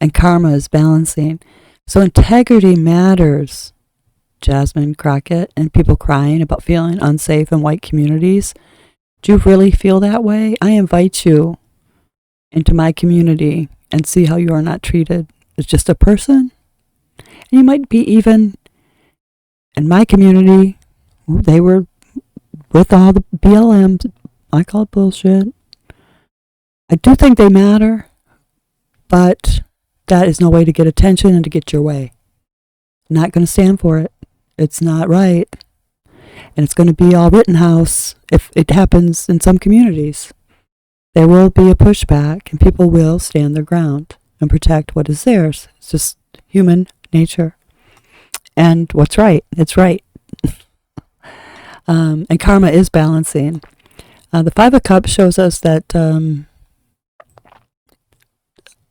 and karma is balancing. So integrity matters. Jasmine Crockett and people crying about feeling unsafe in white communities. Do you really feel that way? I invite you into my community and see how you are not treated as just a person. And you might be even in my community, they were with all the BLMs. I call it bullshit. I do think they matter, but that is no way to get attention and to get your way. I'm not going to stand for it. It's not right. And it's going to be all Rittenhouse if it happens in some communities. There will be a pushback, and people will stand their ground and protect what is theirs. It's just human nature. And what's right, it's right. And karma is balancing. The Five of Cups shows us that, Ten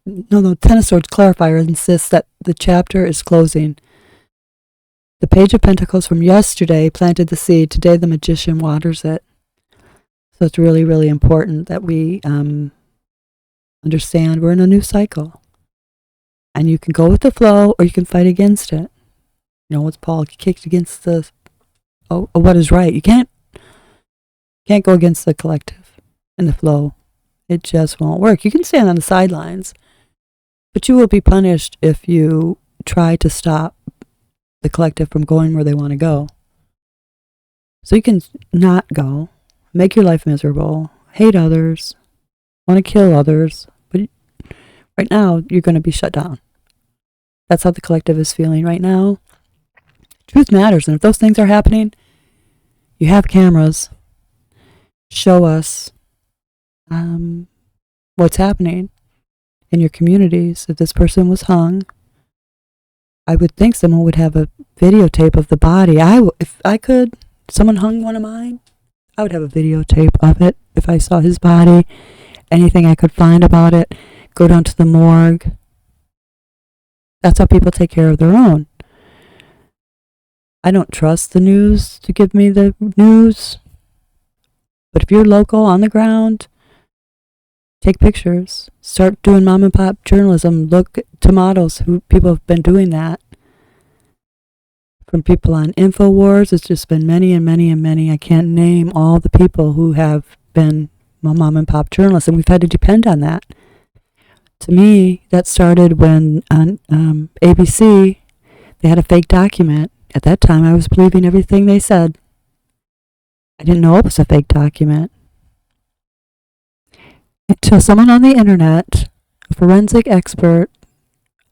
of Swords clarifier insists that the chapter is closing. The Page of Pentacles from yesterday planted the seed. Today the Magician waters it. So it's really, really important that we understand we're in a new cycle. And you can go with the flow or you can fight against it. You know, what's Paul kicked against what is right. You can't go against the collective and the flow. It just won't work. You can stand on the sidelines, but you will be punished if you try to stop the collective from going where they want to go. So you can not go, make your life miserable, hate others, want to kill others, but right now you're going to be shut down. That's how the collective is feeling right now. Truth matters, and if those things are happening, you have cameras. Show us what's happening in your communities. If this person was hung, I would think someone would have a videotape of the body. If I could, someone hung one of mine, I would have a videotape of it. If I saw his body, anything I could find about it, go down to the morgue. That's how people take care of their own. I don't trust the news to give me the news. But if you're local, on the ground, take pictures. Start doing mom and pop journalism. Look to models who people have been doing that. From people on InfoWars, it's just been many and many and many. I can't name all the people who have been mom and pop journalists, and we've had to depend on that. To me, that started when on ABC, they had a fake document. At that time, I was believing everything they said. I didn't know it was a fake document. Until someone on the internet, a forensic expert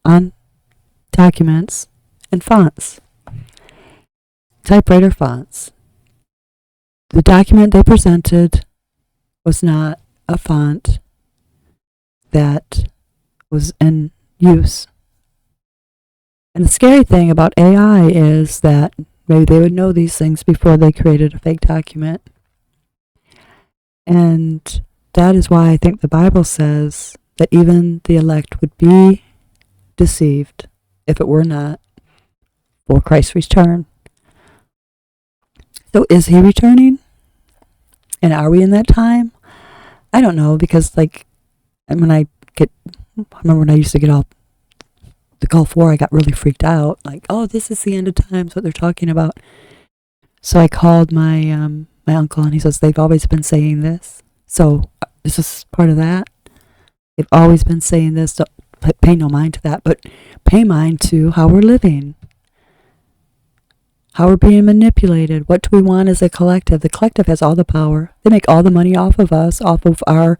on documents and fonts, typewriter fonts. The document they presented was not a font that was in use. And the scary thing about AI is that maybe they would know these things before they created a fake document. And that is why I think the Bible says that even the elect would be deceived if it were not for Christ's return. So is he returning? And are we in that time? I don't know, because I remember when I used to get all the Gulf War, I got really freaked out. Like, oh, this is the end of times, what they're talking about. So I called my my uncle, and he says, they've always been saying this. So is this part of that? They've always been saying this. Don't pay no mind to that, but pay mind to how we're living. How we're being manipulated. What do we want as a collective? The collective has all the power. They make all the money off of us, off of our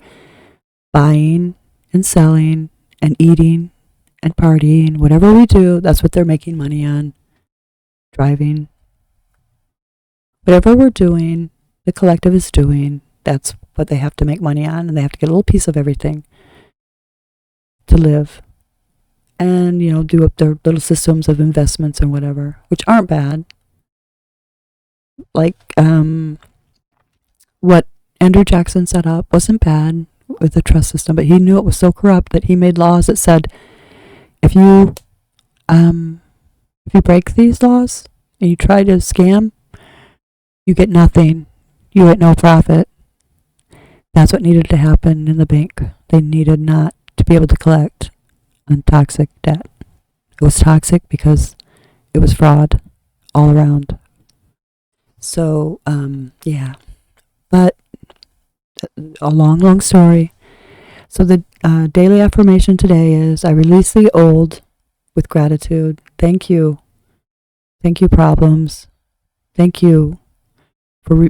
buying and selling and eating and partying. Whatever we do, that's what they're making money on. Driving. Whatever we're doing, the collective is doing. That's what they have to make money on, and they have to get a little piece of everything to live. And, do up their little systems of investments and whatever, which aren't bad. Like what Andrew Jackson set up wasn't bad with the trust system, but he knew it was so corrupt that he made laws that said, if you break these laws and you try to scam, you get nothing. You get no profit. That's what needed to happen in the bank. They needed not to be able to collect on toxic debt. It was toxic because it was fraud all around. So, yeah. But a long, long story. So the daily affirmation today is, I release the old with gratitude. Thank you. Thank you, problems. Thank you.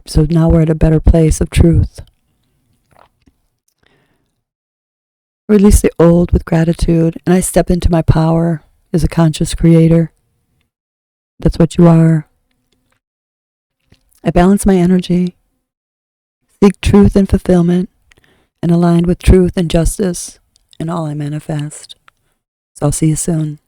So now we're at a better place of truth. Release the old with gratitude, and I step into my power as a conscious creator. That's what you are. I balance my energy, seek truth and fulfillment, and aligned with truth and justice in all I manifest. So I'll see you soon.